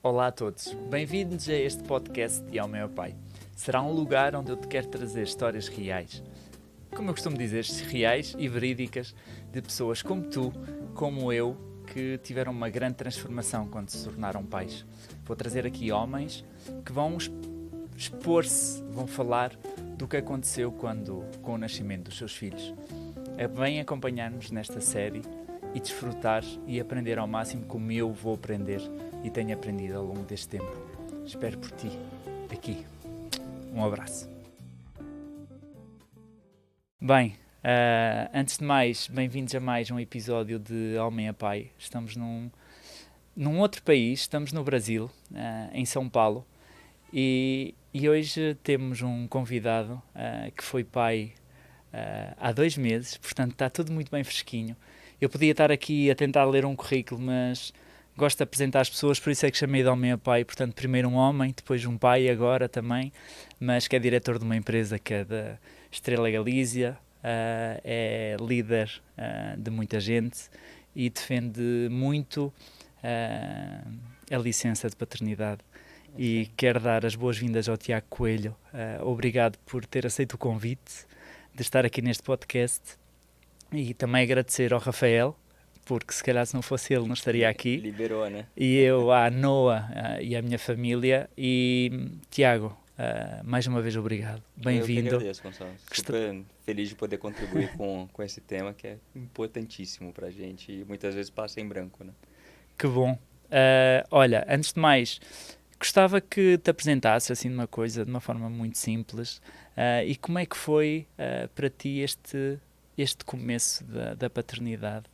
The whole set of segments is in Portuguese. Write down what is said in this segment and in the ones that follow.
Olá a todos, bem-vindos a este podcast de Ao Meu Pai. Será um lugar onde eu te quero trazer histórias reais. Como eu costumo dizer, reais e verídicas de pessoas como tu, como eu, que tiveram uma grande transformação quando se tornaram pais. Vou trazer aqui homens que vão expor-se, vão falar do que aconteceu com o nascimento dos seus filhos. Vem acompanhar-nos nesta série e desfrutar e aprender ao máximo como eu vou aprender e tenho aprendido ao longo deste tempo. Espero por ti, aqui. Um abraço. Bem, antes de mais, bem-vindos a mais um episódio de Homem a Pai. Estamos num outro país, estamos no Brasil, em São Paulo, e hoje temos um convidado que foi pai há 2 meses, portanto está tudo muito bem fresquinho. Eu podia estar aqui a tentar ler um currículo, mas gosto de apresentar as pessoas, por isso é que chamei de Homem a Pai. Portanto, primeiro um homem, depois um pai agora também, mas que é diretor de uma empresa que é da Estrela Galícia, é líder de muita gente e defende muito a licença de paternidade. E quero dar as boas-vindas ao Tiago Coelho. Obrigado por ter aceito o convite de estar aqui neste podcast. E também agradecer ao Rafael, porque se calhar se não fosse ele não estaria aqui. Liberou, né? E eu, à Noa e à minha família. E Tiago, mais uma vez obrigado. Bem-vindo. Eu que agradeço, Gonçalo. Super feliz de poder contribuir com esse tema que é importantíssimo pra gente e muitas vezes passa em branco, né? Que bom. Olha, antes de mais, gostava que te apresentasse assim uma coisa de uma forma muito simples. E como é que foi para ti este começo da paternidade,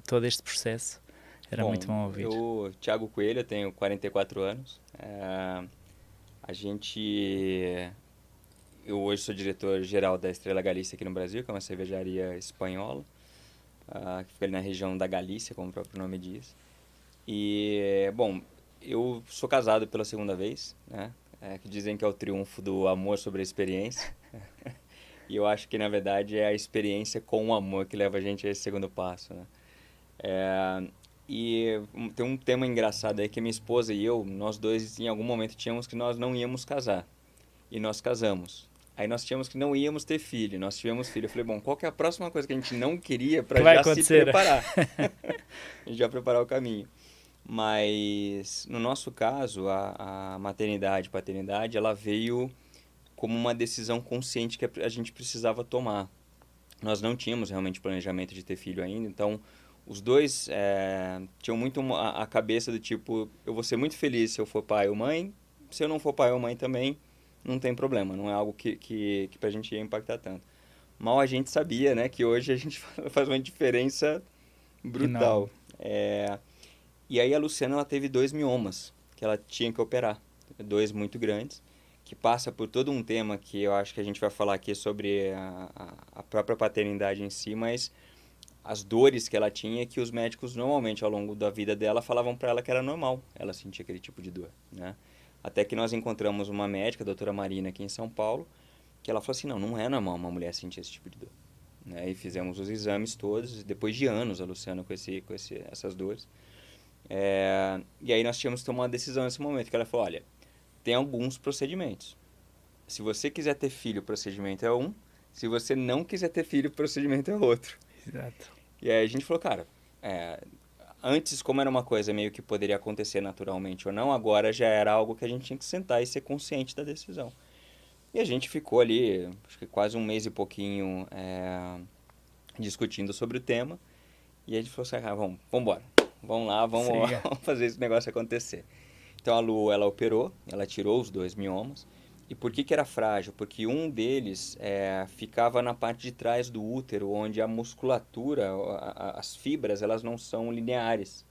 todo este processo? Era muito bom ouvir. Eu, Tiago Coelho, eu tenho 44 anos. Eu hoje sou diretor-geral da Estrela Galícia aqui no Brasil, que é uma cervejaria espanhola, que fica ali na região da Galícia, como o próprio nome diz. E, bom, eu sou casado pela segunda vez, né? Que dizem que é o triunfo do amor sobre a experiência. E eu acho que, na verdade, é a experiência com o amor que leva a gente a esse segundo passo, né? E tem um tema engraçado aí que minha esposa e eu, nós dois, em algum momento, tínhamos que nós não íamos casar. E nós casamos. Aí nós tínhamos que não íamos ter filho, nós tivemos filho. Eu falei, bom, qual que é a próxima coisa que a gente não queria para já se preparar? A gente já preparar o caminho. Mas, no nosso caso, a maternidade e paternidade, ela veio como uma decisão consciente que a gente precisava tomar. Nós não tínhamos realmente planejamento de ter filho ainda, então os dois tinham muito a cabeça do tipo, eu vou ser muito feliz se eu for pai ou mãe, se eu não for pai ou mãe também, não tem problema, não é algo que pra gente ia impactar tanto. Mal a gente sabia, né, que hoje a gente faz uma diferença brutal. E aí a Luciana, ela teve 2 miomas que ela tinha que operar, 2 muito grandes, que passa por todo um tema que eu acho que a gente vai falar aqui sobre a própria paternidade em si, mas as dores que ela tinha, que os médicos normalmente ao longo da vida dela falavam para ela que era normal ela sentir aquele tipo de dor, né? Até que nós encontramos uma médica, a doutora Marina, aqui em São Paulo, que ela falou assim, não é normal uma mulher sentir esse tipo de dor, né? E fizemos os exames todos, depois de anos a Luciana com essas dores. E aí nós tínhamos que tomar uma decisão nesse momento, que ela falou, olha, tem alguns procedimentos. Se você quiser ter filho, o procedimento é um. Se você não quiser ter filho, o procedimento é outro. Exato. E aí a gente falou, cara, antes como era uma coisa meio que poderia acontecer naturalmente ou não, agora já era algo que a gente tinha que sentar e ser consciente da decisão. E a gente ficou ali, acho que quase 1 mês e pouquinho discutindo sobre o tema. E a gente falou assim, vamos embora. Vamos lá, vamos fazer esse negócio acontecer. Então a Lu, ela operou, ela tirou os 2 miomas. E por que era frágil? Porque um deles ficava na parte de trás do útero, onde a musculatura, as fibras, elas não são lineares.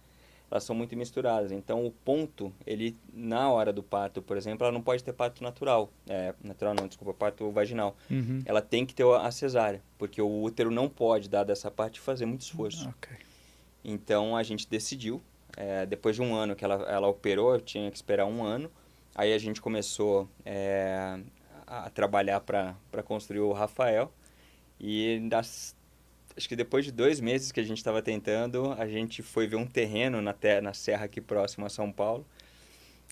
Elas são muito misturadas. Então o ponto, ele na hora do parto, por exemplo, ela não pode ter parto natural. Parto vaginal. Uhum. Ela tem que ter a cesárea, porque o útero não pode dar dessa parte e fazer muito esforço. Okay. Então a gente decidiu, depois de 1 ano que ela operou, eu tinha que esperar 1 ano. Aí a gente começou a trabalhar para construir o Rafael. E acho que depois de 2 meses que a gente estava tentando, a gente foi ver um terreno na serra aqui próximo a São Paulo.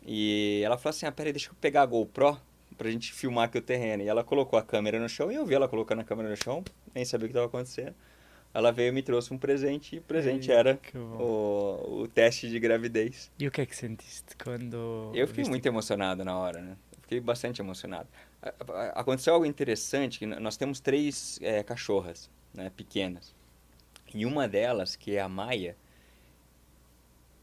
E ela falou assim, peraí, deixa eu pegar a GoPro pra gente filmar aqui o terreno. E ela colocou a câmera no chão e eu vi ela colocando a câmera no chão, nem sabia o que estava acontecendo. Ela veio e me trouxe um presente e o presente era Que bom. o teste de gravidez. E o que é que sentiste quando Eu fiquei viste? muito emocionado na hora, né? Eu fiquei bastante emocionado. Aconteceu algo interessante, que nós temos 3 cachorras, né, pequenas. E uma delas, que é a Maia,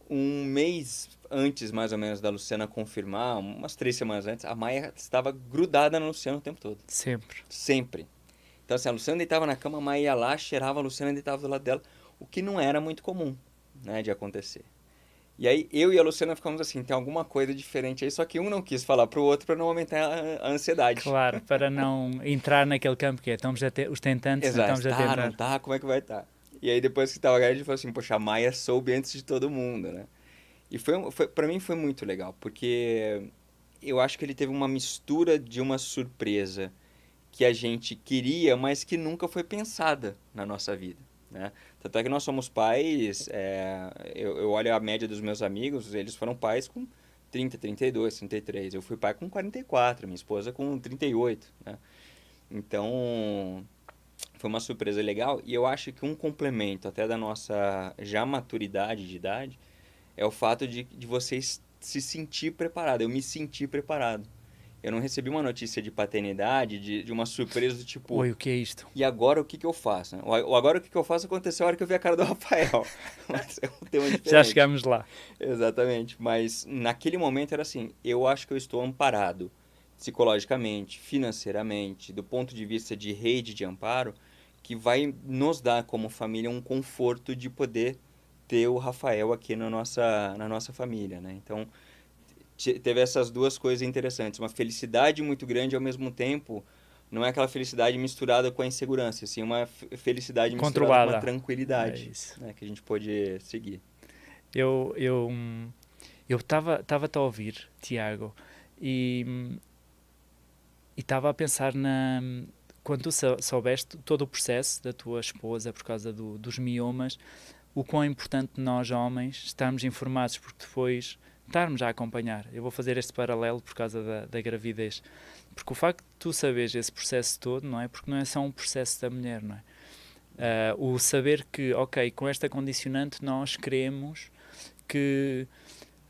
um mês antes, mais ou menos, da Luciana confirmar, umas 3 semanas antes, a Maia estava grudada na Luciana o tempo todo. Sempre. Sempre. Então, assim, a Luciana deitava na cama, a Maia ia lá, cheirava, a Luciana deitava do lado dela, o que não era muito comum, né, de acontecer. E aí, eu e a Luciana ficamos assim, tem alguma coisa diferente aí, só que um não quis falar pro outro para não aumentar a ansiedade. Claro, para não entrar naquele campo que é, estamos a ter, os tentantes, né, Exato, estamos a tá, não tentar. tá, como é que vai estar? E aí, depois que tava grande, a gente falou assim, poxa, a Maia soube antes de todo mundo, né? E pra mim foi muito legal, porque eu acho que ele teve uma mistura de uma surpresa que a gente queria, mas que nunca foi pensada na nossa vida, né? Tanto é que nós somos pais, eu olho a média dos meus amigos, eles foram pais com 30, 32, 33. Eu fui pai com 44, minha esposa com 38, né? Então, foi uma surpresa legal e eu acho que um complemento até da nossa já maturidade de idade é o fato de vocês se sentir preparado. Eu me senti preparado. Eu não recebi uma notícia de paternidade, de uma surpresa do tipo, Oi, o que é isto? e agora o que que eu faço? Né? O agora o que que eu faço aconteceu a hora que eu vi a cara do Rafael. Mas é um tema diferente. Já chegámos lá. Exatamente. Mas naquele momento era assim, eu acho que eu estou amparado psicologicamente, financeiramente, do ponto de vista de rede de amparo, que vai nos dar como família um conforto de poder ter o Rafael aqui na nossa família, né? Então, teve essas duas coisas interessantes. Uma felicidade muito grande, ao mesmo tempo, não é aquela felicidade misturada com a insegurança, assim, uma felicidade misturada com a Controlada. É tranquilidade, isso. né? Que a gente pôde seguir. Eu estava-te a ouvir, Tiago, e estava a pensar quando tu soubeste todo o processo da tua esposa por causa dos miomas, o quão importante nós, homens, estarmos informados, porque depois estarmos a acompanhar. Eu vou fazer este paralelo por causa da gravidez. Porque o facto de tu saberes esse processo todo, não é? Porque não é só um processo da mulher, não é? O saber que, ok, com esta condicionante nós queremos que,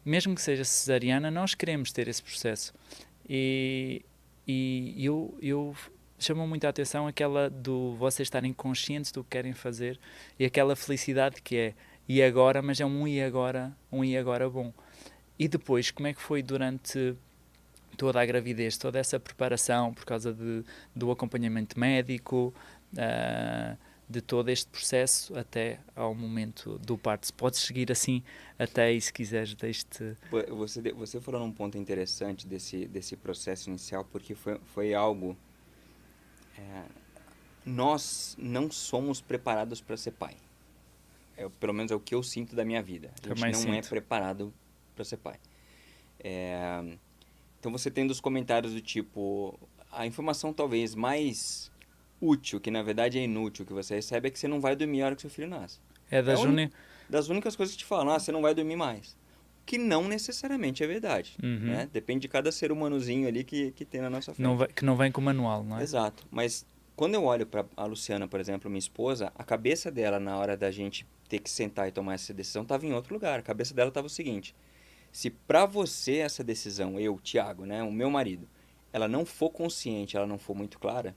mesmo que seja cesariana, nós queremos ter esse processo. E eu chamou muito a atenção aquela do vocês estarem conscientes do que querem fazer e aquela felicidade que é e agora, mas é um e agora bom. E depois, como é que foi durante toda a gravidez, toda essa preparação por causa do acompanhamento médico, de todo este processo até ao momento do parto? Se podes seguir assim até aí, se quiseres, deixe-te... Você falou num ponto interessante desse processo inicial, porque foi algo... nós não somos preparados para ser pai. Pelo menos é o que eu sinto da minha vida. A gente Também não é sinto. preparado para ser pai. Então você tem dos comentários do tipo... A informação talvez mais útil, que na verdade é inútil, que você recebe, é que você não vai dormir a hora que seu filho nasce. É da Das únicas coisas que te falam, você não vai dormir mais. Que não necessariamente é verdade. Uhum. Né? Depende de cada ser humanozinho ali que tem na nossa frente. que não vem com o manual, não é? Exato. Mas quando eu olho para a Luciana, por exemplo, minha esposa, a cabeça dela na hora da gente ter que sentar e tomar essa decisão estava em outro lugar. A cabeça dela estava o seguinte: se para você essa decisão, eu, Thiago, né, o meu marido, ela não for consciente, ela não for muito clara,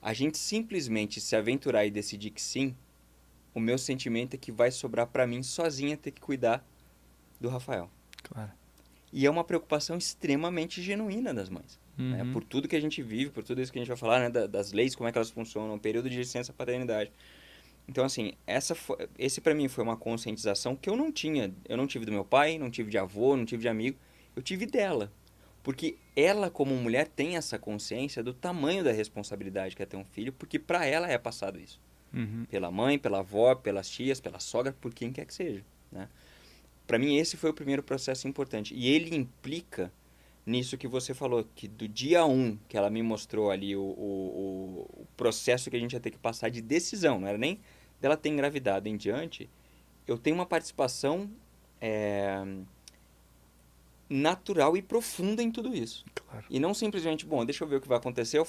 a gente simplesmente se aventurar e decidir que sim, o meu sentimento é que vai sobrar para mim sozinha ter que cuidar do Rafael. Claro. E é uma preocupação extremamente genuína das mães. Uhum. Né? Por tudo que a gente vive, por tudo isso que a gente vai falar, né? Das leis, como é que elas funcionam, o período de licença paternidade. Então, assim, esse para mim foi uma conscientização que eu não tinha. Eu não tive do meu pai, não tive de avô, não tive de amigo. Eu tive dela. Porque ela, como mulher, tem essa consciência do tamanho da responsabilidade que é ter um filho, porque para ela é passado isso. Uhum. Pela mãe, pela avó, pelas tias, pela sogra, por quem quer que seja, né? Para mim, esse foi o primeiro processo importante. E ele implica nisso que você falou, que do dia 1 que ela me mostrou ali o processo que a gente ia ter que passar de decisão, não era nem dela ter engravidado em diante, eu tenho uma participação natural e profunda em tudo isso. Claro. E não simplesmente, bom, deixa eu ver o que vai acontecer,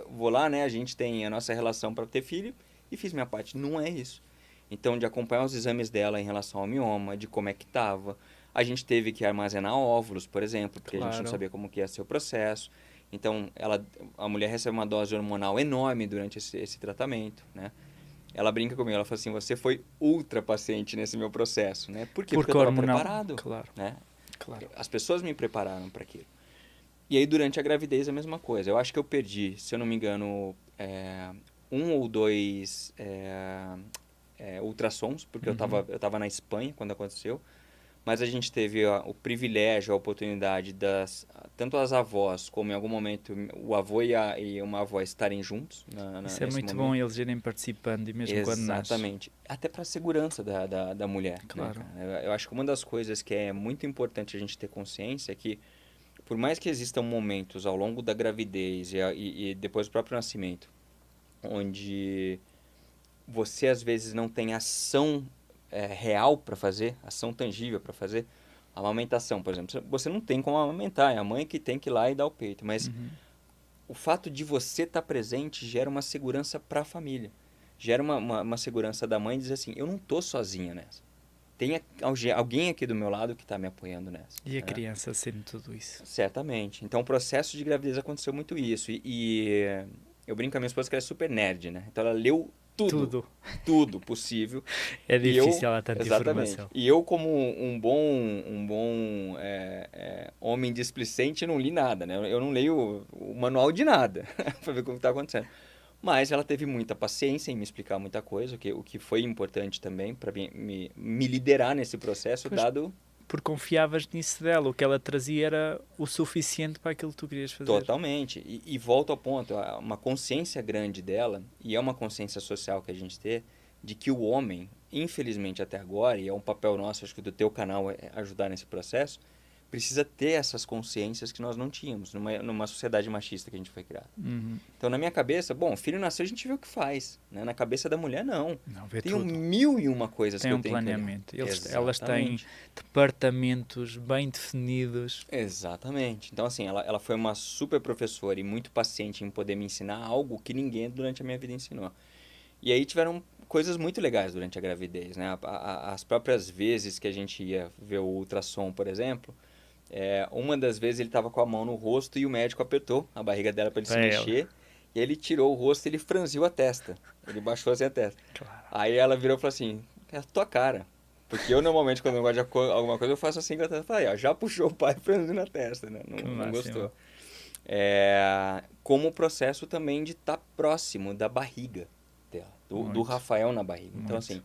vou lá, né, a gente tem a nossa relação para ter filho e fiz minha parte. Não é isso. Então, de acompanhar os exames dela em relação ao mioma, de como é que estava. A gente teve que armazenar óvulos, por exemplo, porque a gente não sabia como que ia ser o processo. Então, a mulher recebe uma dose hormonal enorme durante esse tratamento, né? Ela brinca comigo, ela fala assim, você foi ultra paciente nesse meu processo, né? Por quê? Porque eu estava preparado, claro. né? Claro. As pessoas me prepararam para aquilo. E aí, durante a gravidez, a mesma coisa. Eu acho que eu perdi, se eu não me engano, 1 ou 2 ultrassons, porque eu tava na Espanha quando aconteceu. Mas a gente teve o privilégio, a oportunidade tanto as avós, como em algum momento o avô e uma avó estarem juntos. Isso é muito bom eles irem participando, e mesmo quando nasce. Exatamente. Até para a segurança da mulher. Claro. Né? Eu acho que uma das coisas que é muito importante a gente ter consciência é que, por mais que existam momentos ao longo da gravidez e depois do próprio nascimento, onde você às vezes não tem ação real para fazer, ação tangível para fazer, a amamentação, por exemplo, você não tem como amamentar, é a mãe que tem que ir lá e dar o peito, mas o fato de você estar presente gera uma segurança para a família, gera uma segurança da mãe dizer assim, eu não tô sozinha nessa, tem alguém aqui do meu lado que está me apoiando nessa. E a criança sendo tudo isso. Certamente. Então, o processo de gravidez aconteceu muito isso. E eu brinco com a minha esposa que ela é super nerd, né? Então, ela leu tudo possível. É difícil ela tanta informação. E eu, como um bom homem displicente, não li nada, né? Eu não leio o manual de nada para ver como está acontecendo. Mas ela teve muita paciência em me explicar muita coisa, o que foi importante também para me liderar nesse processo, dado... Porque confiavas nisso dela, o que ela trazia era o suficiente para aquilo que tu querias fazer. Totalmente. E volto ao ponto, uma consciência grande dela, e é uma consciência social que a gente tem, de que o homem, infelizmente até agora, e é um papel nosso, acho que do teu canal ajudar nesse processo, precisa ter essas consciências que nós não tínhamos numa sociedade machista que a gente foi criado. Então, na minha cabeça, bom, filho nasceu, a gente vê o que faz. Né? Na cabeça da mulher, não. Tem tudo. 1001 coisas tem que eu tenho planeamento. que olhar. Elas têm departamentos bem definidos. Exatamente. Então, assim, ela foi uma super professora e muito paciente em poder me ensinar algo que ninguém durante a minha vida ensinou. E aí tiveram coisas muito legais durante a gravidez, né? As próprias vezes que a gente ia ver o ultrassom, por exemplo... uma das vezes ele estava com a mão no rosto e o médico apertou a barriga dela para ele se mexer. E ele tirou o rosto e ele franziu a testa. Ele baixou assim a testa. Claro. Aí ela virou e falou assim, é a tua cara. Porque eu normalmente quando eu gosto de alguma coisa eu faço assim com a testa. Falei, ó, já puxou o pai franzindo a testa, né? Não gostou. Como o processo também de estar próximo da barriga dela. Do Rafael na barriga. Então assim,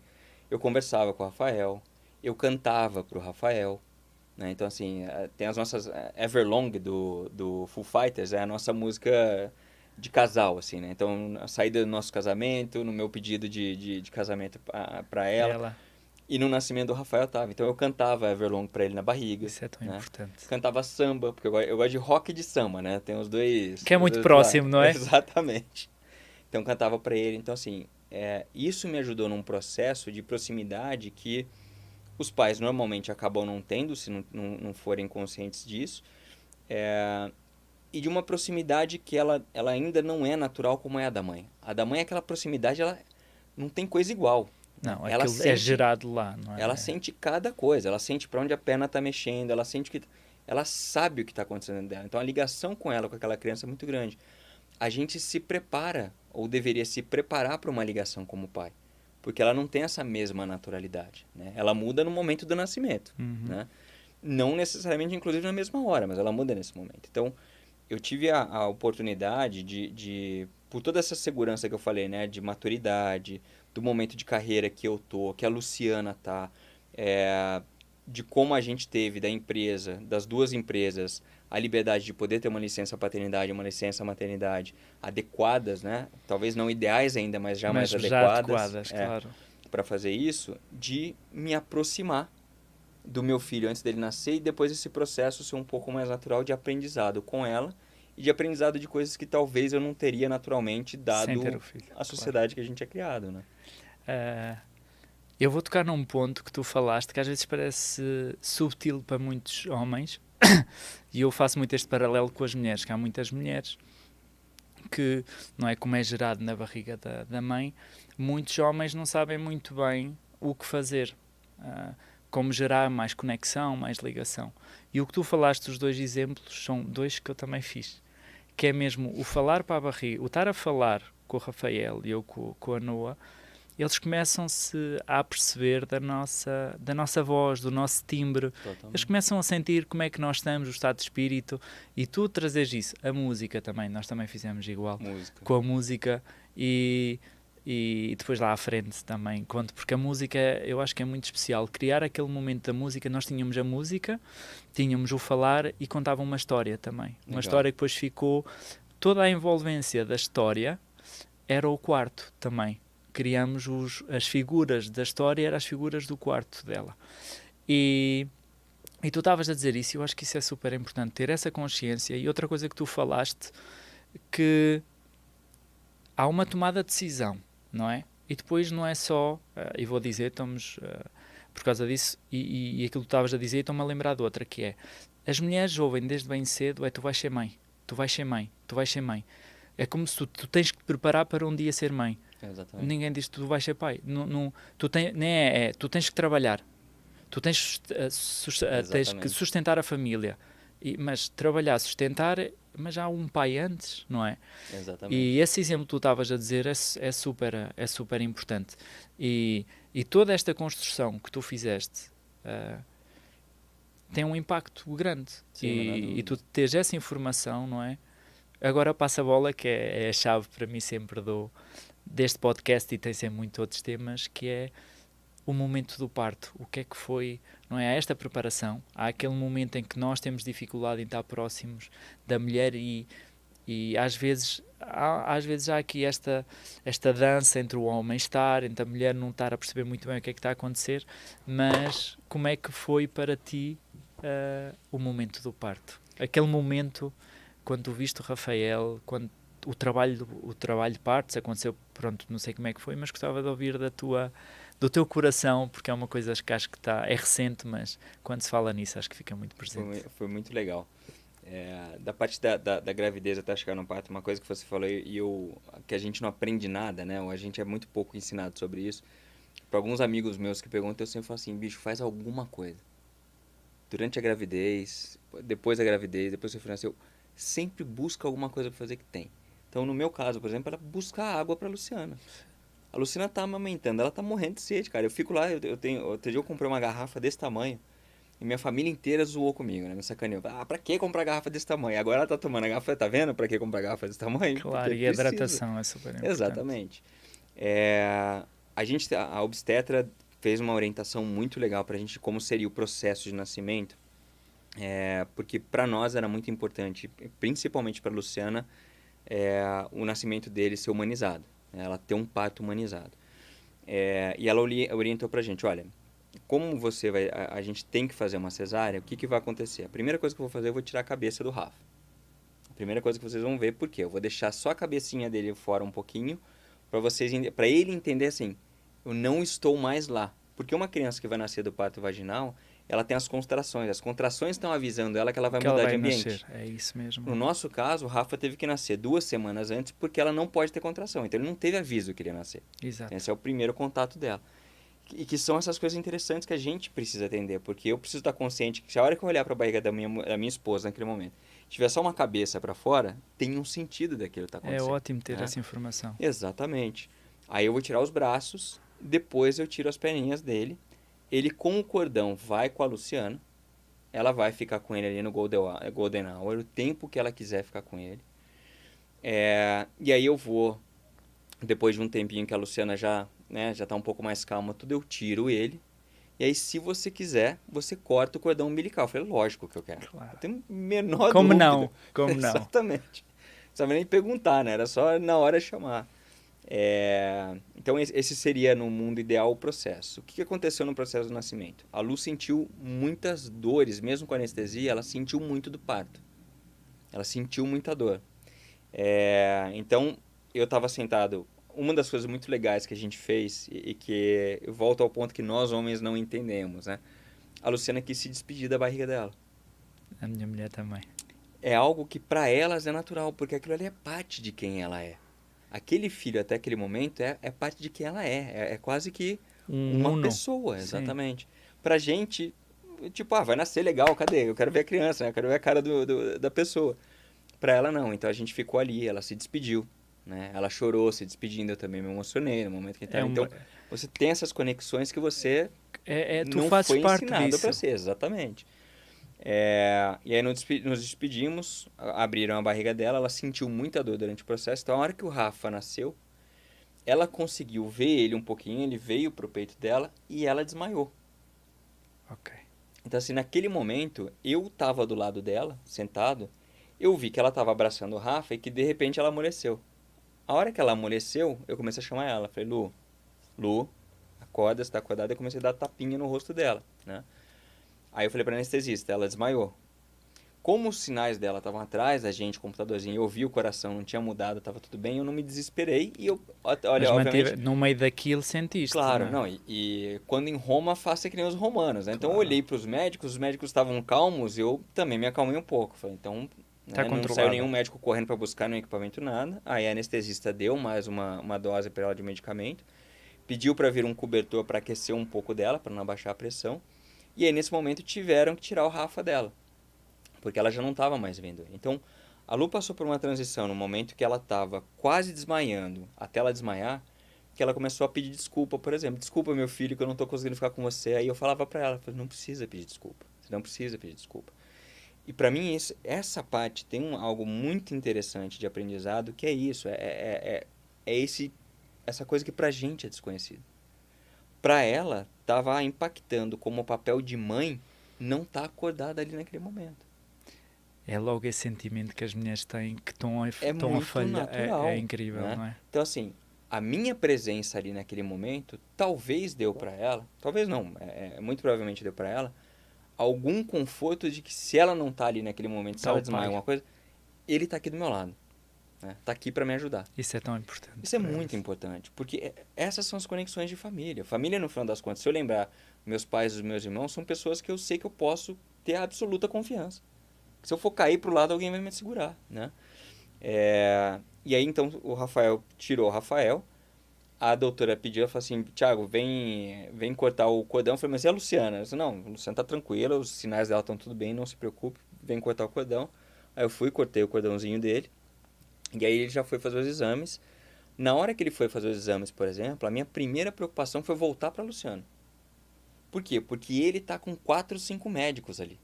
eu conversava com o Rafael. Eu cantava pro Rafael. Né? Então, assim, tem as nossas... Everlong do Foo Fighters é a nossa música de casal, assim, né? Então, a saída do nosso casamento, no meu pedido de casamento para ela. E no nascimento do Rafael tava. Então, eu cantava Everlong para ele na barriga. Isso é tão importante. Cantava samba, porque eu gosto de rock e de samba, né? Tem os dois... Que é muito próximo, não é? Exatamente. Então, cantava para ele. Então, assim, isso me ajudou num processo de proximidade que... os pais normalmente acabam não tendo, se não forem conscientes disso. E de uma proximidade que ela ainda não é natural como é a da mãe. A da mãe, aquela proximidade, ela não tem coisa igual. Não, ela é gerado lá, não é? Ela sente cada coisa. Ela sente para onde a perna está mexendo, ela sente que... ela sabe o que está acontecendo dentro dela. Então, a ligação com ela, com aquela criança, é muito grande. A gente se prepara, ou deveria se preparar para uma ligação como pai. Porque ela não tem essa mesma naturalidade, né? Ela muda no momento do nascimento, né? Não necessariamente, inclusive, na mesma hora, mas ela muda nesse momento. Então, eu tive a oportunidade por toda essa segurança que eu falei, né? De maturidade, do momento de carreira que eu tô, que a Luciana tá, de como a gente teve da empresa, das duas empresas, a liberdade de poder ter uma licença paternidade e uma licença maternidade adequadas, né? Talvez não ideais ainda, mas já mais adequadas claro. Para fazer isso, de me aproximar do meu filho antes dele nascer e depois esse processo ser um pouco mais natural de aprendizado com ela e de aprendizado de coisas que talvez eu não teria naturalmente dado a sociedade que a gente é criado, né? Eu vou tocar num ponto que tu falaste que às vezes parece subtil para muitos homens e eu faço muito este paralelo com as mulheres, que há muitas mulheres que, não é como é gerado na barriga da mãe, muitos homens não sabem muito bem o que fazer, como gerar mais conexão, mais ligação. E o que tu falaste, os dois exemplos, são dois que eu também fiz, que é mesmo o falar para a barriga, o estar a falar com o Rafael e eu com a Noa, eles começam-se a perceber da nossa voz, do nosso timbre. Totalmente. Eles começam a sentir como é que nós estamos, o estado de espírito, e tu trazes isso. A música também, nós também fizemos igual. Música. Com a música e depois lá à frente também conto, porque a música eu acho que é muito especial. Criar aquele momento da música, nós tínhamos a música, tínhamos o falar e contava uma história também. Uma Legal. história que depois ficou, toda a envolvência da história era o quarto também. Criamos as figuras da história, eram as figuras do quarto dela. E tu estavas a dizer isso, e eu acho que isso é super importante, ter essa consciência. E outra coisa que tu falaste, que há uma tomada de decisão, não é? E depois não é só, e vou dizer, estamos, por causa disso, e aquilo que tu estavas a dizer, estou-me a lembrar de outra, que é, as mulheres ouvem desde bem cedo, tu vais ser mãe, tu vais ser mãe, tu vais ser mãe. É como se tu tens que te preparar para um dia ser mãe. Exatamente. Ninguém diz que tu vais ser pai. Tu tens que trabalhar. Tu tens que sustentar a família. Mas trabalhar, sustentar, mas já há um pai antes, não é? Exatamente. E esse exemplo que tu estavas a dizer é super importante. E toda esta construção que tu fizeste tem um impacto grande. Sim, E tu tens essa informação, não é? Agora passa a bola, que é a chave para mim sempre deste podcast, e tem sempre muitos outros temas, que é o momento do parto. O que é que foi, não é? Há esta preparação, há aquele momento em que nós temos dificuldade em estar próximos da mulher e às vezes há aqui esta dança entre o homem estar, entre a mulher não estar a perceber muito bem o que é que está a acontecer, mas como é que foi para ti o momento do parto? Aquele momento quando tu viste o Rafael, quando o trabalho de partos aconteceu, pronto, não sei como é que foi, mas gostava de ouvir do teu coração, porque é uma coisa que acho que é recente, mas quando se fala nisso acho que fica muito presente. Foi muito legal. Da parte da gravidez até chegar no parto, uma coisa que você falou que a gente não aprende nada, né? Ou a gente é muito pouco ensinado sobre isso. Para alguns amigos meus que perguntam, eu sempre falo assim, bicho, faz alguma coisa. Durante a gravidez, depois da gravidez, depois que você nasceu, sempre busca alguma coisa para fazer que tem. Então, no meu caso, por exemplo, era buscar água para a Luciana. A Luciana tá amamentando, ela tá morrendo de sede, cara. Eu fico lá, outro dia eu comprei uma garrafa desse tamanho e minha família inteira zoou comigo, né? Me sacaneou. Pra que comprar garrafa desse tamanho? Agora ela tá tomando a garrafa, tá vendo? Pra que comprar garrafa desse tamanho? Claro, porque e a hidratação é super importante. Exatamente. A obstetra fez uma orientação muito legal pra gente como seria o processo de nascimento. Porque para nós era muito importante, principalmente para Luciana, o nascimento dele ser humanizado, né? Ela ter um parto humanizado. E ela orientou para a gente, olha, como a gente tem que fazer uma cesárea, o que vai acontecer? A primeira coisa que eu vou fazer, eu vou tirar a cabeça do Rafa. A primeira coisa que vocês vão ver, por quê? Eu vou deixar só a cabecinha dele fora um pouquinho, para ele entender assim, eu não estou mais lá. Porque uma criança que vai nascer do parto vaginal, ela tem as contrações. As contrações estão avisando ela que ela vai mudar de ambiente. Nascer. É isso mesmo. No nosso caso, o Rafa teve que nascer 2 semanas antes porque ela não pode ter contração. Então, ele não teve aviso que ele ia nascer. Exato. Esse é o primeiro contato dela. E que são essas coisas interessantes que a gente precisa atender. Porque eu preciso estar consciente que se a hora que eu olhar para a barriga da minha esposa naquele momento, tiver só uma cabeça para fora, tem um sentido daquilo que está acontecendo. É ótimo ter essa informação. Exatamente. Aí eu vou tirar os braços, depois eu tiro as perninhas dele. Ele com o cordão vai com a Luciana. Ela vai ficar com ele ali no Golden Hour, o tempo que ela quiser ficar com ele. E aí eu vou, depois de um tempinho que a Luciana já tá um pouco mais calma, tudo, eu tiro ele. E aí, se você quiser, você corta o cordão umbilical. Eu falei, lógico que eu quero. Claro. Eu tenho menor Como dúvida. não? Como não? Exatamente. Não precisava nem perguntar, né? Era só na hora chamar. Então, esse seria, no mundo ideal, o processo. O que aconteceu no processo do nascimento? A Lu sentiu muitas dores, mesmo com anestesia, ela sentiu muito do parto. Ela sentiu muita dor. Então, eu estava sentado uma das coisas muito legais que a gente fez e que volta ao ponto que nós homens não entendemos, né? A Luciana quis se despedir da barriga dela. A minha mulher também. É algo que para elas é natural, porque aquilo ali é parte de quem ela é. Aquele filho até aquele momento é parte de quem ela é. É quase que uma Uno. pessoa, Sim. exatamente. Pra gente, tipo, vai nascer legal, cadê? Eu quero ver a criança, né? Eu quero ver a cara da pessoa. Pra ela não, então a gente ficou ali, ela se despediu, né? Ela chorou se despedindo, eu também me emocionei no momento que É estava. uma, Então, você tem essas conexões que você tu não fazes foi parte ensinado para disso. ser, exatamente. E aí nos despedimos, abriram a barriga dela, ela sentiu muita dor durante o processo. Então, a hora que o Rafa nasceu, ela conseguiu ver ele um pouquinho, ele veio pro peito dela e ela desmaiou. Ok. Então, assim, naquele momento, eu tava do lado dela, sentado, eu vi que ela tava abraçando o Rafa e que de repente ela amoleceu. A hora que ela amoleceu, eu comecei a chamar ela. Falei, Lu, acorda, você tá acordada? Eu comecei a dar tapinha no rosto dela, né? Aí eu falei pra anestesista, ela desmaiou. Como os sinais dela estavam atrás da gente, o computadorzinho, eu vi o coração, não tinha mudado, tava tudo bem, eu não me desesperei e eu, olha, Mas obviamente, no meio daquilo sentiste, claro, não é? não, e quando em Roma, faça que nem os romanos, né? Então eu Claro. olhei para os médicos estavam calmos, eu também me acalmei um pouco. Falei, então, Está né, não saiu controlada. nenhum médico correndo para buscar nenhum equipamento, nada. Aí a anestesista deu mais uma dose para ela de medicamento, pediu para vir um cobertor para aquecer um pouco dela, para não abaixar a pressão. E aí nesse momento tiveram que tirar o Rafa dela, porque ela já não estava mais vendo. Então, a Lu passou por uma transição no momento que ela estava quase desmaiando, até ela desmaiar, que ela começou a pedir desculpa, por exemplo. Desculpa, meu filho, que eu não tô conseguindo ficar com você. Aí eu falava pra ela, não precisa pedir desculpa. Você não precisa pedir desculpa. E pra mim, essa parte tem algo muito interessante de aprendizado, que é isso. Essa coisa que pra gente é desconhecido. Pra ela, tava impactando como o papel de mãe não tá acordada ali naquele momento. É logo esse sentimento que as mulheres têm que É estão a muito falhar. É natural, incrível, né? não é? Então, assim, a minha presença ali naquele momento talvez deu para ela, talvez não, muito provavelmente deu para ela, algum conforto de que se ela não tá ali naquele momento, se Tá ela o desmaia pai. alguma coisa, ele tá aqui do meu lado, né? Tá aqui para me ajudar. Isso é tão importante Isso é para muito elas. importante, porque essas são as conexões de família. Família, no final das contas, se eu lembrar meus pais e os meus irmãos, são pessoas que eu sei que eu posso ter absoluta confiança. Se eu for cair pro lado, alguém vai me segurar, né? E aí, então, o Rafael tirou o Rafael. A doutora pediu, ela falou assim, Thiago, vem cortar o cordão. Eu falei, mas e a Luciana? Eu disse, não, a Luciana tá tranquila, os sinais dela estão tudo bem, não se preocupe, vem cortar o cordão. Aí eu fui, cortei o cordãozinho dele. E aí ele já foi fazer os exames. Na hora que ele foi fazer os exames, por exemplo, a minha primeira preocupação foi voltar para Luciana. Por quê? Porque ele tá com 4, 5 médicos ali.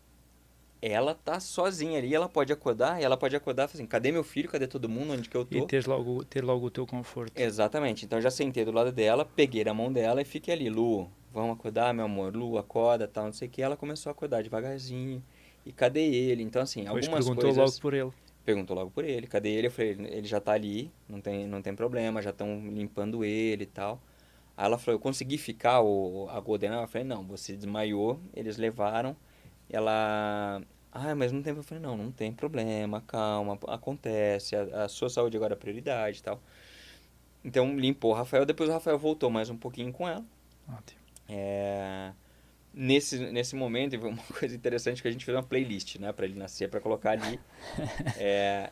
Ela tá sozinha ali, ela pode acordar, e ela pode acordar e falar assim, cadê meu filho, cadê todo mundo, onde que eu E tô? ter logo o teu conforto. Exatamente, então eu já sentei do lado dela, peguei na mão dela e fiquei ali, Lu, vamos acordar, meu amor, Lu, acorda, tal, não sei o que, ela começou a acordar devagarzinho, e cadê ele? Então assim, Depois algumas perguntou logo coisas, por ele. perguntou logo por ele, cadê ele? Eu falei, ele já tá ali, não tem problema, já estão limpando ele e tal. Aí ela falou, eu consegui ficar a Golden? Eu falei, não, você desmaiou, eles levaram, ela... Ah, mas não tem... Eu falei, não tem problema, calma, acontece, a sua saúde agora é prioridade e tal. Então limpou o Rafael, depois o Rafael voltou mais um pouquinho com ela. Ótimo. Nesse momento, uma coisa interessante que a gente fez uma playlist, né, para ele nascer, para colocar ali.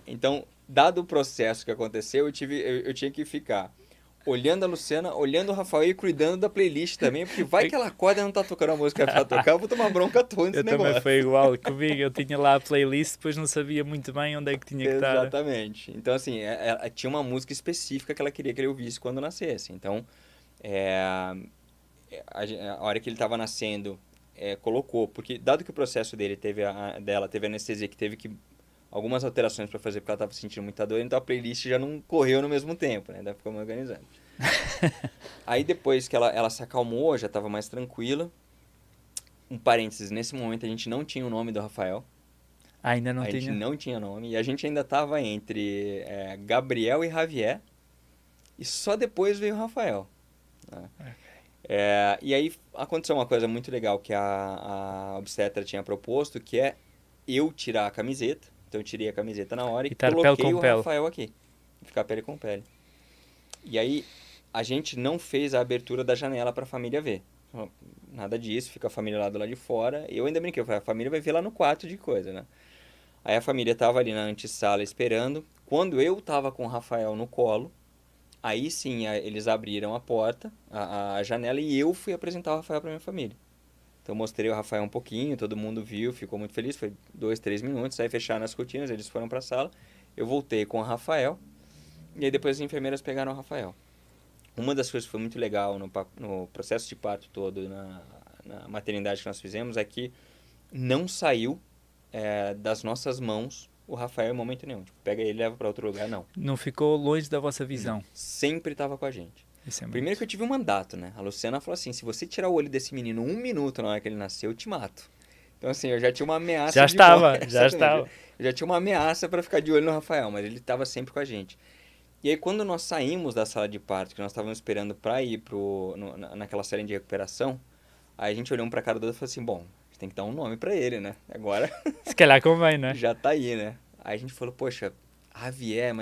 Então, dado o processo que aconteceu, eu tinha que ficar olhando a Luciana, olhando o Rafael e cuidando da playlist também, porque vai que ela acorda e não tá tocando a música pra tocar, eu vou tomar bronca à toa nesse Eu também negócio. foi igual comigo. Eu tinha lá a playlist, depois não sabia muito bem onde é que tinha que estar. Exatamente. Então, assim, tinha uma música específica que ela queria que ele ouvisse quando nascesse. Então, é, a hora que ele estava nascendo, colocou, porque dado que o processo dela teve anestesia, que teve que algumas alterações para fazer porque ela estava sentindo muita dor, então a playlist já não correu no mesmo tempo, né? Daí ficou me organizando. Aí depois que ela se acalmou, já estava mais tranquila. Um parênteses, nesse momento a gente não tinha o nome do Rafael. Ainda não A gente tinha? não tinha nome. E a gente ainda estava entre Gabriel e Javier. E só depois veio o Rafael, né? E aí aconteceu uma coisa muito legal que a obstetra tinha proposto, que é eu tirar a camiseta. Então eu tirei a camiseta na hora e E estar pele coloquei com o pele. Rafael aqui. Ficar pele com pele. E aí, a gente não fez a abertura da janela para a família ver. Nada disso, fica a família lá do lado de fora. Eu ainda brinquei, eu falei, a família vai ver lá no quarto de coisa, né? Aí a família tava ali na antessala esperando. Quando eu tava com o Rafael no colo, aí sim eles abriram a porta, a janela, e eu fui apresentar o Rafael pra minha família. Então eu mostrei o Rafael um pouquinho, todo mundo viu, ficou muito feliz, foi 2, 3 minutos, aí fecharam as cortinas, eles foram pra sala, eu voltei com o Rafael, e aí depois as enfermeiras pegaram o Rafael. Uma das coisas que foi muito legal no processo de parto todo, na maternidade que nós fizemos, é que não saiu das nossas mãos o Rafael em momento nenhum. Tipo, pega ele e leva para outro lugar, não. Não ficou longe da vossa Não. visão. Sempre estava com a gente. Isso é Primeiro que muito... eu tive um mandato, né? A Luciana falou assim, se você tirar o olho desse menino 1 minuto na hora que ele nasceu, eu te mato. Então, assim, eu já tinha uma ameaça Já de morte. estava, já Exatamente. estava. Eu já tinha uma ameaça para ficar de olho no Rafael, mas ele estava sempre com a gente. E aí, quando nós saímos da sala de parto, que nós estávamos esperando para ir naquela série de recuperação, aí a gente olhou um pra cara do outro e falou assim, bom, a gente tem que dar um nome para ele, né? Agora Se calhar convém, não é? já tá aí, né? Aí a gente falou, poxa, Javier,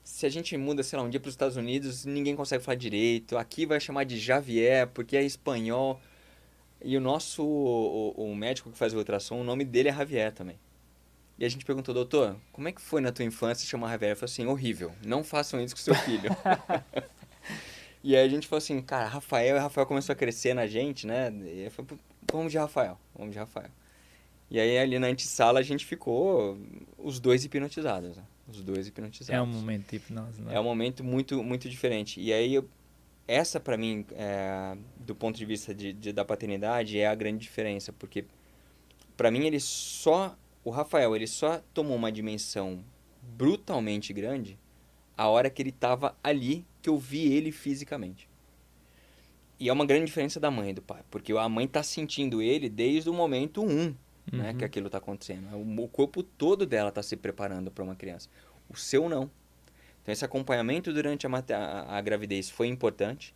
se a gente muda, sei lá, um dia para os Estados Unidos, ninguém consegue falar direito, aqui vai chamar de Javier, porque é espanhol, e o nosso, o médico que faz o ultrassom, o nome dele é Javier também. E a gente perguntou, doutor, como é que foi na tua infância chamar Javier? Ele falou assim, horrível, não façam isso com seu filho. E aí a gente falou assim, cara, Rafael começou a crescer na gente, né? E eu falei, vamos de Rafael, vamos de Rafael. E aí ali na antessala a gente ficou os dois hipnotizados, né? Os dois hipnotizados. É um momento de hipnose, não É é? um momento muito, muito diferente. E aí, essa pra mim, do ponto de vista da paternidade, é a grande diferença. Porque pra mim o Rafael, ele só tomou uma dimensão brutalmente grande a hora que ele tava ali, que eu vi ele fisicamente. E é uma grande diferença da mãe e do pai, porque a mãe tá sentindo ele desde o momento 1, né, que aquilo tá acontecendo. O corpo todo dela tá se preparando para uma criança. O seu não. Então esse acompanhamento durante a gravidez foi importante.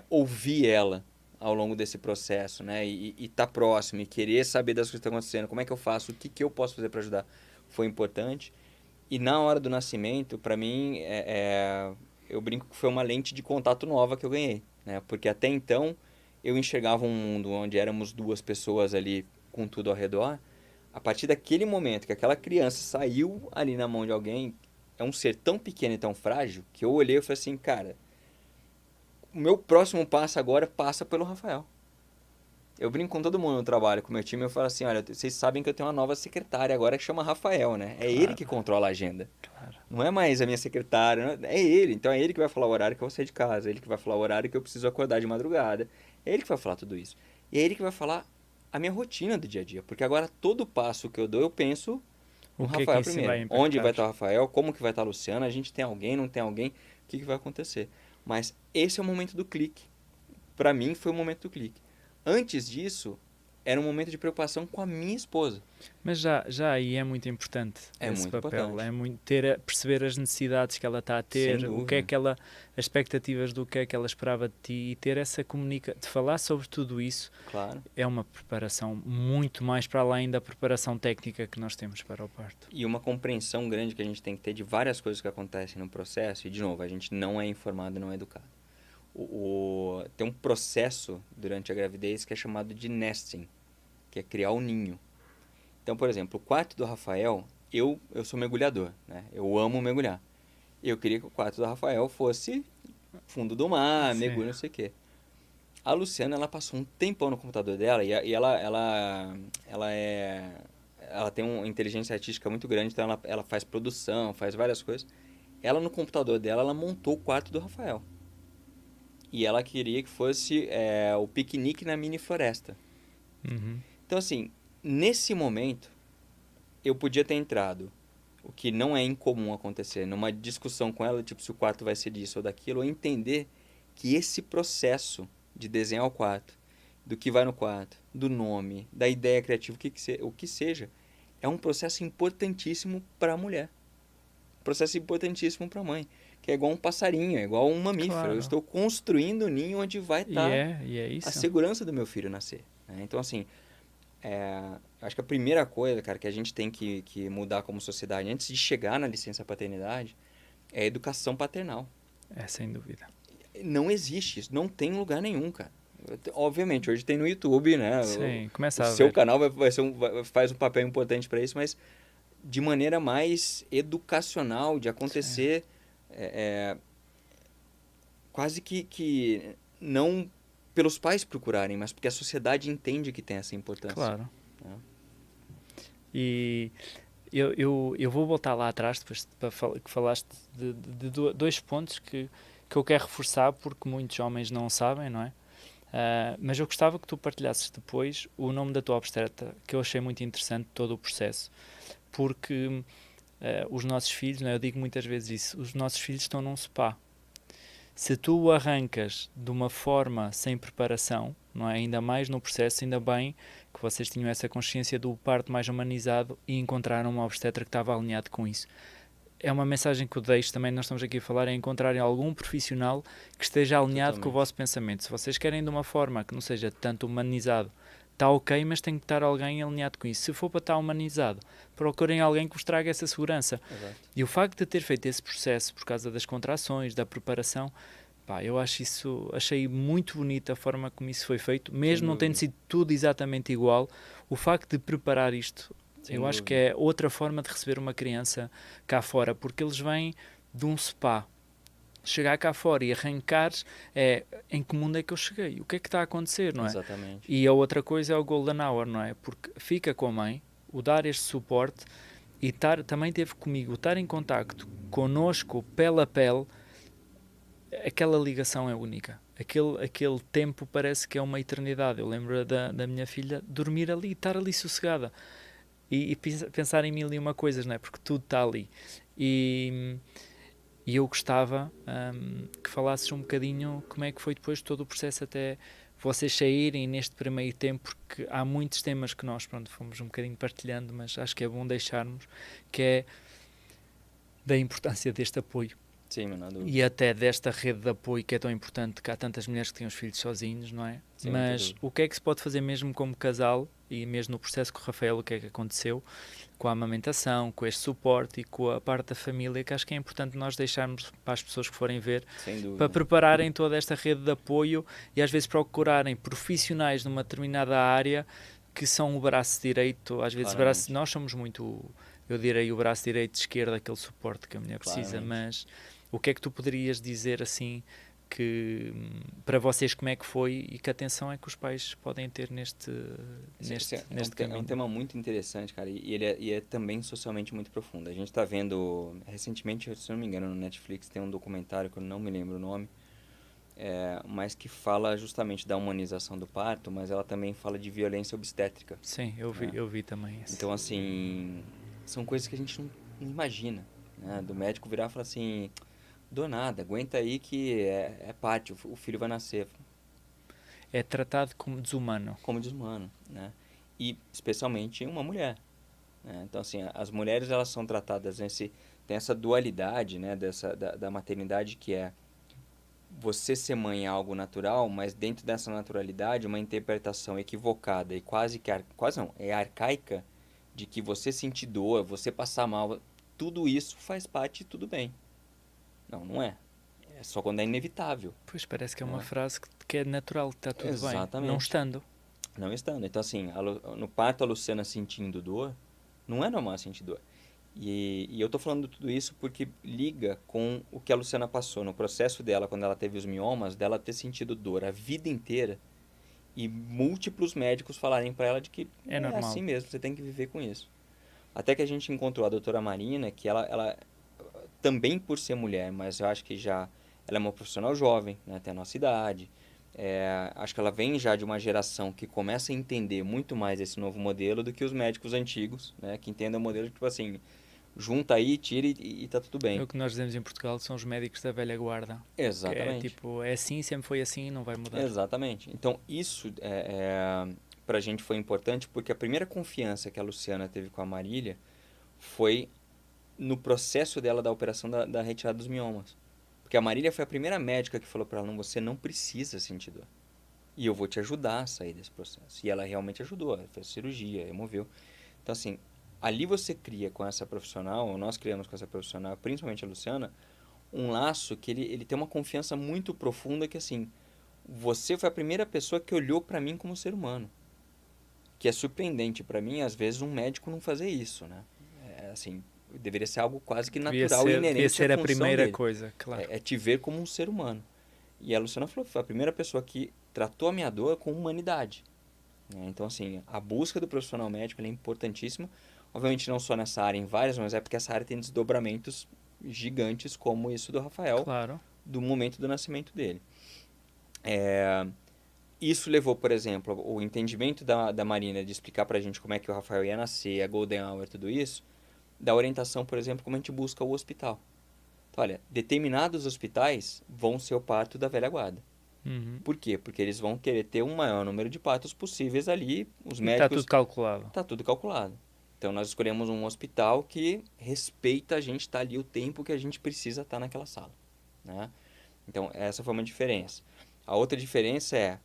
Ouvir ela ao longo desse processo, né, e tá próximo, e querer saber das coisas que estão acontecendo, como é que eu faço, o que, que eu posso fazer para ajudar, foi importante. E na hora do nascimento, para mim, eu brinco que foi uma lente de contato nova que eu ganhei, né? Porque até então eu enxergava um mundo onde éramos duas pessoas ali com tudo ao redor. A partir daquele momento que aquela criança saiu ali na mão de alguém, é um ser tão pequeno e tão frágil que eu olhei e falei assim, cara, o meu próximo passo agora passa pelo Rafael. Eu brinco com todo mundo no trabalho, com o meu time, eu falo assim, olha, vocês sabem que eu tenho uma nova secretária agora que chama Rafael, né? É ele que controla a agenda. Claro. Não é mais a minha secretária, é ele. Então é ele que vai falar o horário que eu vou sair de casa, é ele que vai falar o horário que eu preciso acordar de madrugada. É ele que vai falar tudo isso. E é ele que vai falar a minha rotina do dia a dia. Porque agora todo passo que eu dou, eu penso no O que é que Rafael isso primeiro. vai Onde vai impactar? estar o Rafael, como que vai estar a Luciana, a gente tem alguém, não tem alguém, o que, que vai acontecer. Mas esse é o momento do clique. Pra mim foi o momento do clique. Antes disso, era um momento de preocupação com a minha esposa. Mas já aí é muito importante É esse muito papel. importante. É muito perceber as necessidades que ela está a Sem ter, o dúvida. que é que ela, as expectativas do que é que ela esperava de ti e ter essa comunicação, de falar sobre tudo isso Claro. é uma preparação muito mais para além da preparação técnica que nós temos para o parto. E uma compreensão grande que a gente tem que ter de várias coisas que acontecem no processo. E, de novo, a gente não é informado e não é educado. Tem um processo durante a gravidez que é chamado de nesting, que é criar o ninho. Então, por exemplo, o quarto do Rafael, eu sou mergulhador, né? Eu amo mergulhar. Eu queria que o quarto do Rafael fosse fundo do mar, Sim. mergulho, não sei o quê. A Luciana, ela passou um tempão no computador dela e ela tem uma inteligência artística muito grande, então ela faz produção, faz várias coisas. Ela, no computador dela, ela montou o quarto do Rafael. E ela queria que fosse o piquenique na mini floresta. Uhum. Então, assim, nesse momento, eu podia ter entrado, o que não é incomum acontecer, numa discussão com ela, tipo, se o quarto vai ser disso ou daquilo, ou entender que esse processo de desenhar o quarto, do que vai no quarto, do nome, da ideia criativa, o que seja, é um processo importantíssimo para a mulher. Processo importantíssimo para a mãe. Que é igual um passarinho, é igual um mamífero. Claro. Eu estou construindo o ninho onde vai estar E é a isso. segurança do meu filho nascer. Né? Então, assim, acho que a primeira coisa, cara, que a gente tem que mudar como sociedade, antes de chegar na licença paternidade, é a educação paternal. Sem dúvida. Não existe isso, não tem lugar nenhum, cara. Obviamente, hoje tem no YouTube, né? Sim, começa o a seu ver. canal faz um papel importante para isso, mas de maneira mais educacional, de acontecer quase que não pelos pais procurarem, mas porque a sociedade entende que tem essa importância. Claro. Né? E eu vou voltar lá atrás, depois que falaste de dois pontos que eu quero reforçar, porque muitos homens não sabem, não é? Mas eu gostava que tu partilhasses depois o nome da tua obstetra, que eu achei muito interessante todo o processo, porque os nossos filhos, não é? Eu digo muitas vezes isso, os nossos filhos estão num spa. Se tu o arrancas de uma forma sem preparação, não é? Ainda mais no processo, ainda bem que vocês tinham essa consciência do parto mais humanizado e encontraram uma obstetra que estava alinhado com isso. É uma mensagem que eu deixo também, nós estamos aqui a falar, é encontrarem algum profissional que esteja alinhado com o vosso pensamento. Se vocês querem de uma forma que não seja tanto humanizado, está ok, mas tem que estar alguém alinhado com isso. Se for para estar humanizado, procurem alguém que vos traga essa segurança. Exato. E o facto de ter feito esse processo por causa das contrações, da preparação, eu achei muito bonita a forma como isso foi feito, mesmo não tendo sido tudo exatamente igual. O facto de preparar isto, eu acho que é outra forma de receber uma criança cá fora, porque eles vêm de um spa. Chegar cá fora e arrancares em que mundo é que eu cheguei? O que é que está a acontecer, não é? Exatamente. E a outra coisa é o golden hour, não é? Porque fica com a mãe, o dar este suporte e também teve comigo, estar em contacto connosco, pele a pele, aquela ligação é única. Aquele tempo parece que é uma eternidade. Eu lembro da minha filha dormir ali, estar ali sossegada e pensar em mil e uma coisas, não é? Porque tudo está ali. E eu gostava que falasses um bocadinho como é que foi depois todo o processo até vocês saírem neste primeiro tempo, porque há muitos temas que nós fomos um bocadinho partilhando, mas acho que é bom deixarmos, que é da importância deste apoio. Sim, não há dúvida. E até desta rede de apoio que é tão importante, que há tantas mulheres que têm os filhos sozinhos, não é? Sim, mas o que é que se pode fazer mesmo como casal, e mesmo no processo com o Rafael, o que é que aconteceu, com a amamentação, com este suporte e com a parte da família, que acho que é importante nós deixarmos para as pessoas que forem ver, para prepararem toda esta rede de apoio e às vezes procurarem profissionais numa determinada área que são o braço direito, às vezes nós somos muito, eu direi, o braço direito de esquerda, aquele suporte que a mulher precisa, mas o que é que tu poderias dizer assim, que para vocês como é que foi e que atenção é que os pais podem ter neste caminho? É um tema muito interessante, cara, e ele é também socialmente muito profundo. A gente está vendo, recentemente, se não me engano, no Netflix tem um documentário que eu não me lembro o nome, mas que fala justamente da humanização do parto, mas ela também fala de violência obstétrica. Sim, eu vi também isso. Então, assim, são coisas que a gente não imagina, né? Do médico virar e falar assim, do nada, aguenta aí que é pátio, o filho vai nascer. É tratado como desumano. Como desumano, né? E especialmente uma mulher. Né? Então, assim, as mulheres, elas são tratadas tem essa dualidade, né, da maternidade, que é você ser mãe é algo natural, mas dentro dessa naturalidade, uma interpretação equivocada e quase não, é arcaica, de que você sentir dor, você passar mal, tudo isso faz parte e tudo bem. Não é. É só quando é inevitável. Pois, parece que é uma frase que é natural, que está tudo Exatamente. bem. Não estando. Não estando. Então, assim, no parto, a Luciana sentindo dor, não é normal sentir dor. E eu tô falando tudo isso porque liga com o que a Luciana passou no processo dela, quando ela teve os miomas, dela ter sentido dor a vida inteira e múltiplos médicos falarem para ela de que é normal. Assim mesmo, você tem que viver com isso. Até que a gente encontrou a doutora Marina, que ela também por ser mulher, mas eu acho que ela é uma profissional jovem, né, tem a nossa idade. Acho que ela vem já de uma geração que começa a entender muito mais esse novo modelo do que os médicos antigos, né, que entendem o modelo tipo assim, junta aí, tira e tá tudo bem. É o que nós dizemos em Portugal, são os médicos da velha guarda. Exatamente. É assim, sempre foi assim, não vai mudar. Exatamente. Então, isso pra gente foi importante porque a primeira confiança que a Luciana teve com a Marília foi no processo dela da operação da retirada dos miomas. Porque a Marília foi a primeira médica que falou para ela, não, você não precisa sentir dor. E eu vou te ajudar a sair desse processo. E ela realmente ajudou, ela fez cirurgia, removeu. Então, assim, ali você cria com essa profissional, ou nós criamos com essa profissional, principalmente a Luciana, um laço que ele tem uma confiança muito profunda que, assim, você foi a primeira pessoa que olhou para mim como ser humano. Que é surpreendente para mim, às vezes, um médico não fazer isso, né? Assim, deveria ser algo quase que natural e Devia inerente à ser a função primeira dele. coisa, claro. É te ver como um ser humano. E a Luciana falou, foi a primeira pessoa que tratou a minha dor com humanidade. Né? Então, assim, a busca do profissional médico é importantíssima. Obviamente não só nessa área, em várias, mas é porque essa área tem desdobramentos gigantes como isso do Rafael, Claro. do momento do nascimento dele. Isso levou, por exemplo, o entendimento da Marina de explicar pra gente como é que o Rafael ia nascer, a Golden Hour, tudo isso, da orientação, por exemplo, como a gente busca o hospital. Então, olha, determinados hospitais vão ser o parto da velha guarda. Uhum. Por quê? Porque eles vão querer ter um maior número de partos possíveis ali, os E médicos... está tudo calculado. Está tudo calculado. Então, nós escolhemos um hospital que respeita a gente estar ali o tempo que a gente precisa estar naquela sala. Né? Então, essa foi uma diferença. A outra diferença é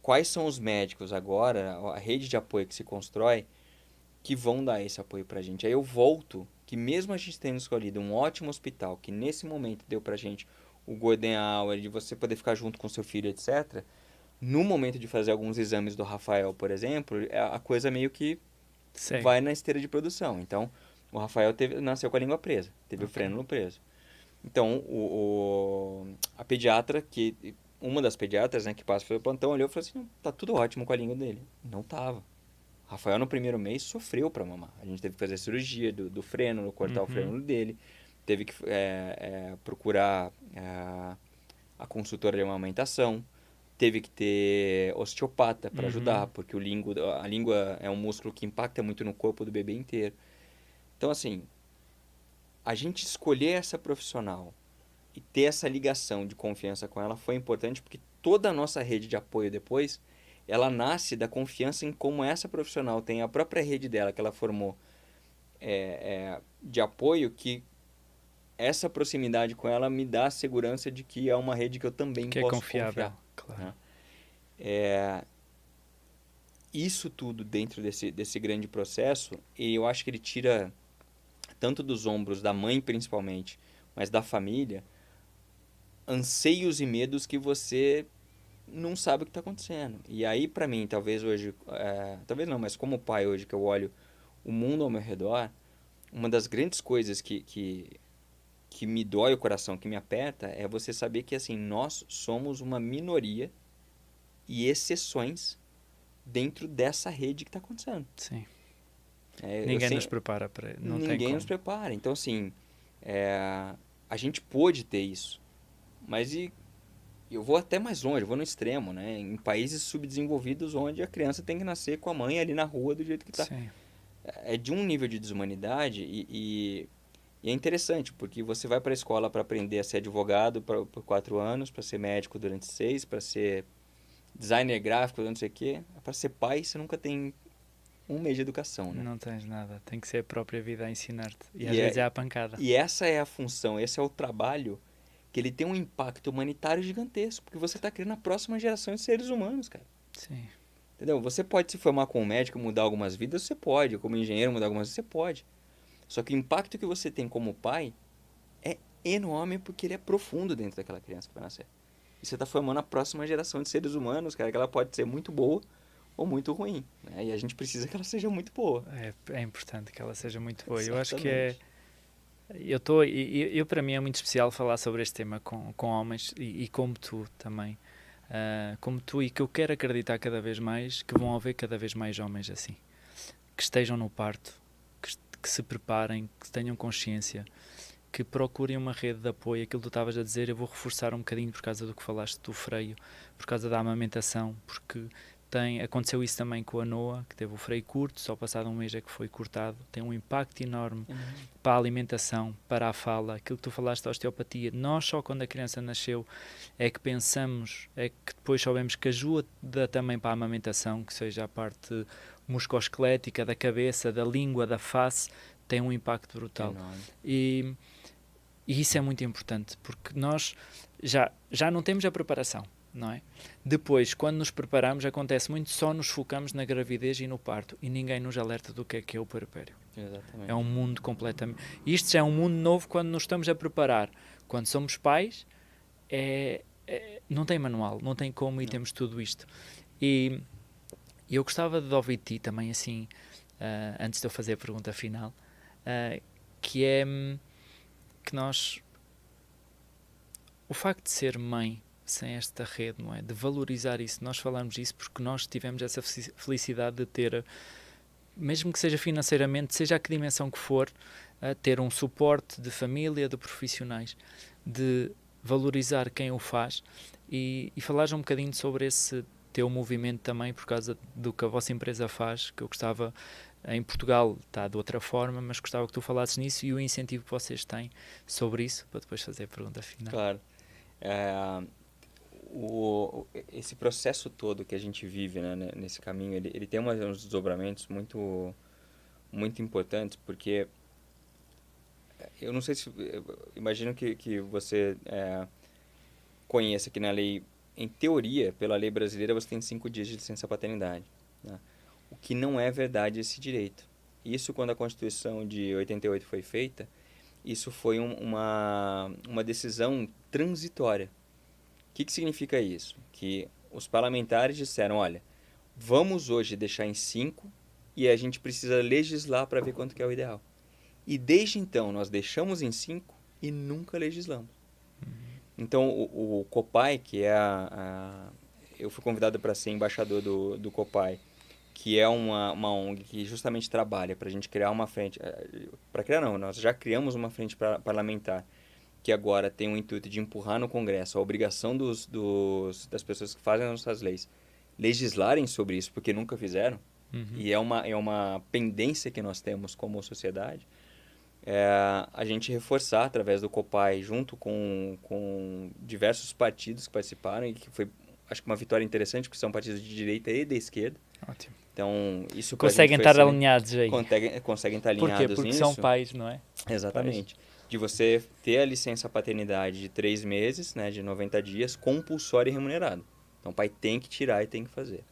quais são os médicos agora, a rede de apoio que se constrói, que vão dar esse apoio para a gente. Aí eu volto que mesmo a gente tendo escolhido um ótimo hospital, que nesse momento deu para a gente o Golden Hour, de você poder ficar junto com seu filho, etc., no momento de fazer alguns exames do Rafael, por exemplo, a coisa meio que vai na esteira de produção. Então, o Rafael nasceu com a língua presa, teve o frênulo preso. Então, a pediatra, uma das pediatras, né, que passa pelo plantão, olhou e falou assim, tá tudo ótimo com a língua dele. Não tava. Rafael, no primeiro mês, sofreu para mamar. A gente teve que fazer a cirurgia do frênulo, cortar o frênulo dele, teve que procurar a consultora de amamentação, teve que ter osteopata para ajudar, porque a língua é um músculo que impacta muito no corpo do bebê inteiro. Então, assim, a gente escolher essa profissional e ter essa ligação de confiança com ela foi importante, porque toda a nossa rede de apoio depois, ela nasce da confiança em como essa profissional tem a própria rede dela, que ela formou de apoio, que essa proximidade com ela me dá a segurança de que é uma rede que eu também que posso é confiável, confiar. claro. Né? Isso tudo dentro desse grande processo, e eu acho que ele tira tanto dos ombros da mãe principalmente, mas da família, anseios e medos que você não sabe o que está acontecendo. E aí, para mim, talvez hoje, talvez não, mas como pai hoje que eu olho o mundo ao meu redor, uma das grandes coisas que me dói o coração, que me aperta, é você saber que, assim, nós somos uma minoria e exceções dentro dessa rede que está acontecendo. Sim. Ninguém nos prepara para... Ninguém nos prepara. Então, assim, a gente pôde ter isso. Mas eu vou até mais longe, eu vou no extremo, né? Em países subdesenvolvidos onde a criança tem que nascer com a mãe ali na rua do jeito que está. É de um nível de desumanidade e é interessante, porque você vai para a escola para aprender a ser advogado por 4 anos, para ser médico durante 6, para ser designer gráfico, não sei o quê. Para ser pai, você nunca tem um mês de educação, né? Não tens nada. Tem que ser a própria vida a ensinar-te. E às vezes é a pancada. E essa é a função, esse é o trabalho que ele tem um impacto humanitário gigantesco, porque você está criando a próxima geração de seres humanos, cara. Sim. Entendeu? Você pode se formar como médico, mudar algumas vidas, você pode. Como engenheiro, mudar algumas vidas, você pode. Só que o impacto que você tem como pai é enorme porque ele é profundo dentro daquela criança que vai nascer. E você está formando a próxima geração de seres humanos, cara, que ela pode ser muito boa ou muito ruim. Né? E a gente precisa que ela seja muito boa. É importante que ela seja muito boa. Exatamente. Eu acho que para mim é muito especial falar sobre este tema com homens e como tu também. Como tu, e que eu quero acreditar cada vez mais que vão haver cada vez mais homens assim. Que estejam no parto, que se preparem, que tenham consciência, que procurem uma rede de apoio. Aquilo que tu estavas a dizer, eu vou reforçar um bocadinho por causa do que falaste do freio, por causa da amamentação, porque aconteceu isso também com a Noa, que teve o freio curto, só passado um mês é que foi cortado. Tem um impacto enorme para a alimentação, para a fala, aquilo que tu falaste da osteopatia. Nós só quando a criança nasceu é que pensamos, é que depois soubemos que ajuda também para a amamentação, que seja a parte musculoesquelética da cabeça, da língua, da face, tem um impacto brutal. E isso é muito importante, porque nós já não temos a preparação, não é? Depois, quando nos preparamos, acontece muito, só nos focamos na gravidez e no parto, e ninguém nos alerta do que é o puerpério. Exatamente. É um mundo completamente... Isto já é um mundo novo quando nos estamos a preparar. Quando somos pais, não tem manual, não tem como e temos tudo isto. E eu gostava de ouvir de ti também, assim, antes de eu fazer a pergunta final, que é que nós... O facto de ser mãe sem esta rede, não é? De valorizar isso. Nós falamos isso porque nós tivemos essa felicidade de ter, mesmo que seja financeiramente, seja a que dimensão que for, ter um suporte de família, de profissionais, de valorizar quem o faz e falares um bocadinho sobre esse teu movimento também, por causa do que a vossa empresa faz, que eu gostava... Em Portugal está de outra forma, mas gostava que tu falasses nisso e o incentivo que vocês têm sobre isso, para depois fazer a pergunta final. Claro. Esse processo todo que a gente vive, né, nesse caminho, ele tem uns desdobramentos muito, muito importantes, porque eu não sei se... Imagino que você conheça que na lei, em teoria, pela lei brasileira, você tem 5 dias de licença paternidade, né? O que não é verdade esse direito. Isso, quando a Constituição de 88 foi feita, isso foi uma decisão transitória. O que significa isso? Que os parlamentares disseram, olha, vamos hoje deixar em 5 e a gente precisa legislar para ver quanto que é o ideal. E desde então, nós deixamos em 5 e nunca legislamos. Então, o COPAI, que é eu fui convidado para ser embaixador do COPAI, que é uma ONG que justamente trabalha para a gente criar uma frente... Para criar não, nós já criamos uma frente parlamentar, que agora tem o intuito de empurrar no Congresso a obrigação das pessoas que fazem as nossas leis legislarem sobre isso, porque nunca fizeram, e é uma pendência que nós temos como sociedade, a gente reforçar através do COPAI, junto com diversos partidos que participaram, e que foi, acho que uma vitória interessante, porque são partidos de direita e de esquerda. Ótimo. Então, isso conseguem estar alinhados aí. Conseguem estar alinhados nisso. Porque são pais, não é? Exatamente. De você ter a licença paternidade de 3 meses, né, de 90 dias, compulsória e remunerada. Então, o pai tem que tirar e tem que fazer.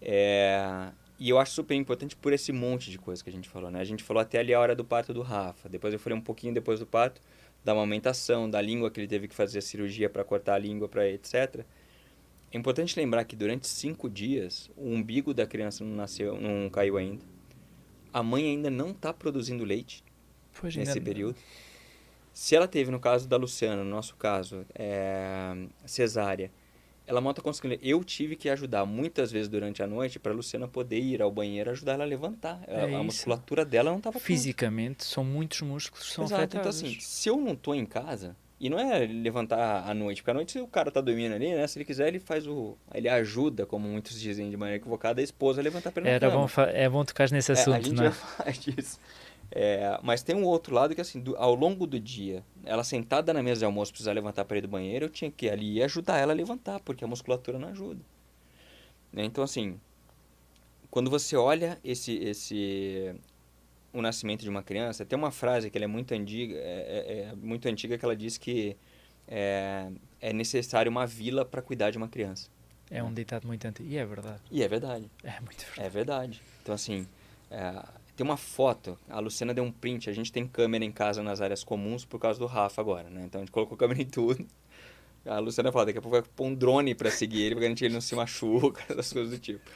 E eu acho super importante por esse monte de coisa que a gente falou, né? A gente falou até ali a hora do parto do Rafa. Depois eu falei um pouquinho depois do parto, da amamentação, da língua que ele teve que fazer a cirurgia para cortar a língua, etc. É importante lembrar que durante 5 dias, o umbigo da criança não caiu ainda. A mãe ainda não está produzindo leite nesse período. Se ela teve, no caso da Luciana, no nosso caso, cesárea, ela mal está conseguindo. Eu tive que ajudar muitas vezes durante a noite para a Luciana poder ir ao banheiro e ajudar ela a levantar. A musculatura dela não estava fisicamente, são muitos músculos que são afetados. Então, assim, se eu não estou em casa... E não é levantar à noite, porque à noite o cara tá dormindo ali, né? Se ele quiser, ele ajuda, como muitos dizem de maneira equivocada, a esposa a levantar a perna da cama. É bom tocar nesse assunto, a gente não é? já faz disso. Mas tem um outro lado que, assim, ao longo do dia, ela sentada na mesa de almoço, precisar levantar para ir do banheiro, eu tinha que ir ali e ajudar ela a levantar, porque a musculatura não ajuda. Então, assim, quando você olha o nascimento de uma criança, tem uma frase que ela é muito antiga, que ela diz que é necessário uma vila para cuidar de uma criança. É um ditado muito antigo. E é verdade. E é verdade. É muito verdade. É verdade. Então, assim, tem uma foto, a Luciana deu um print, a gente tem câmera em casa nas áreas comuns por causa do Rafa agora, né? Então, a gente colocou câmera em tudo. A Luciana fala, daqui a pouco vai pôr um drone para seguir ele, para garantir que ele não se machuca, essas coisas do tipo.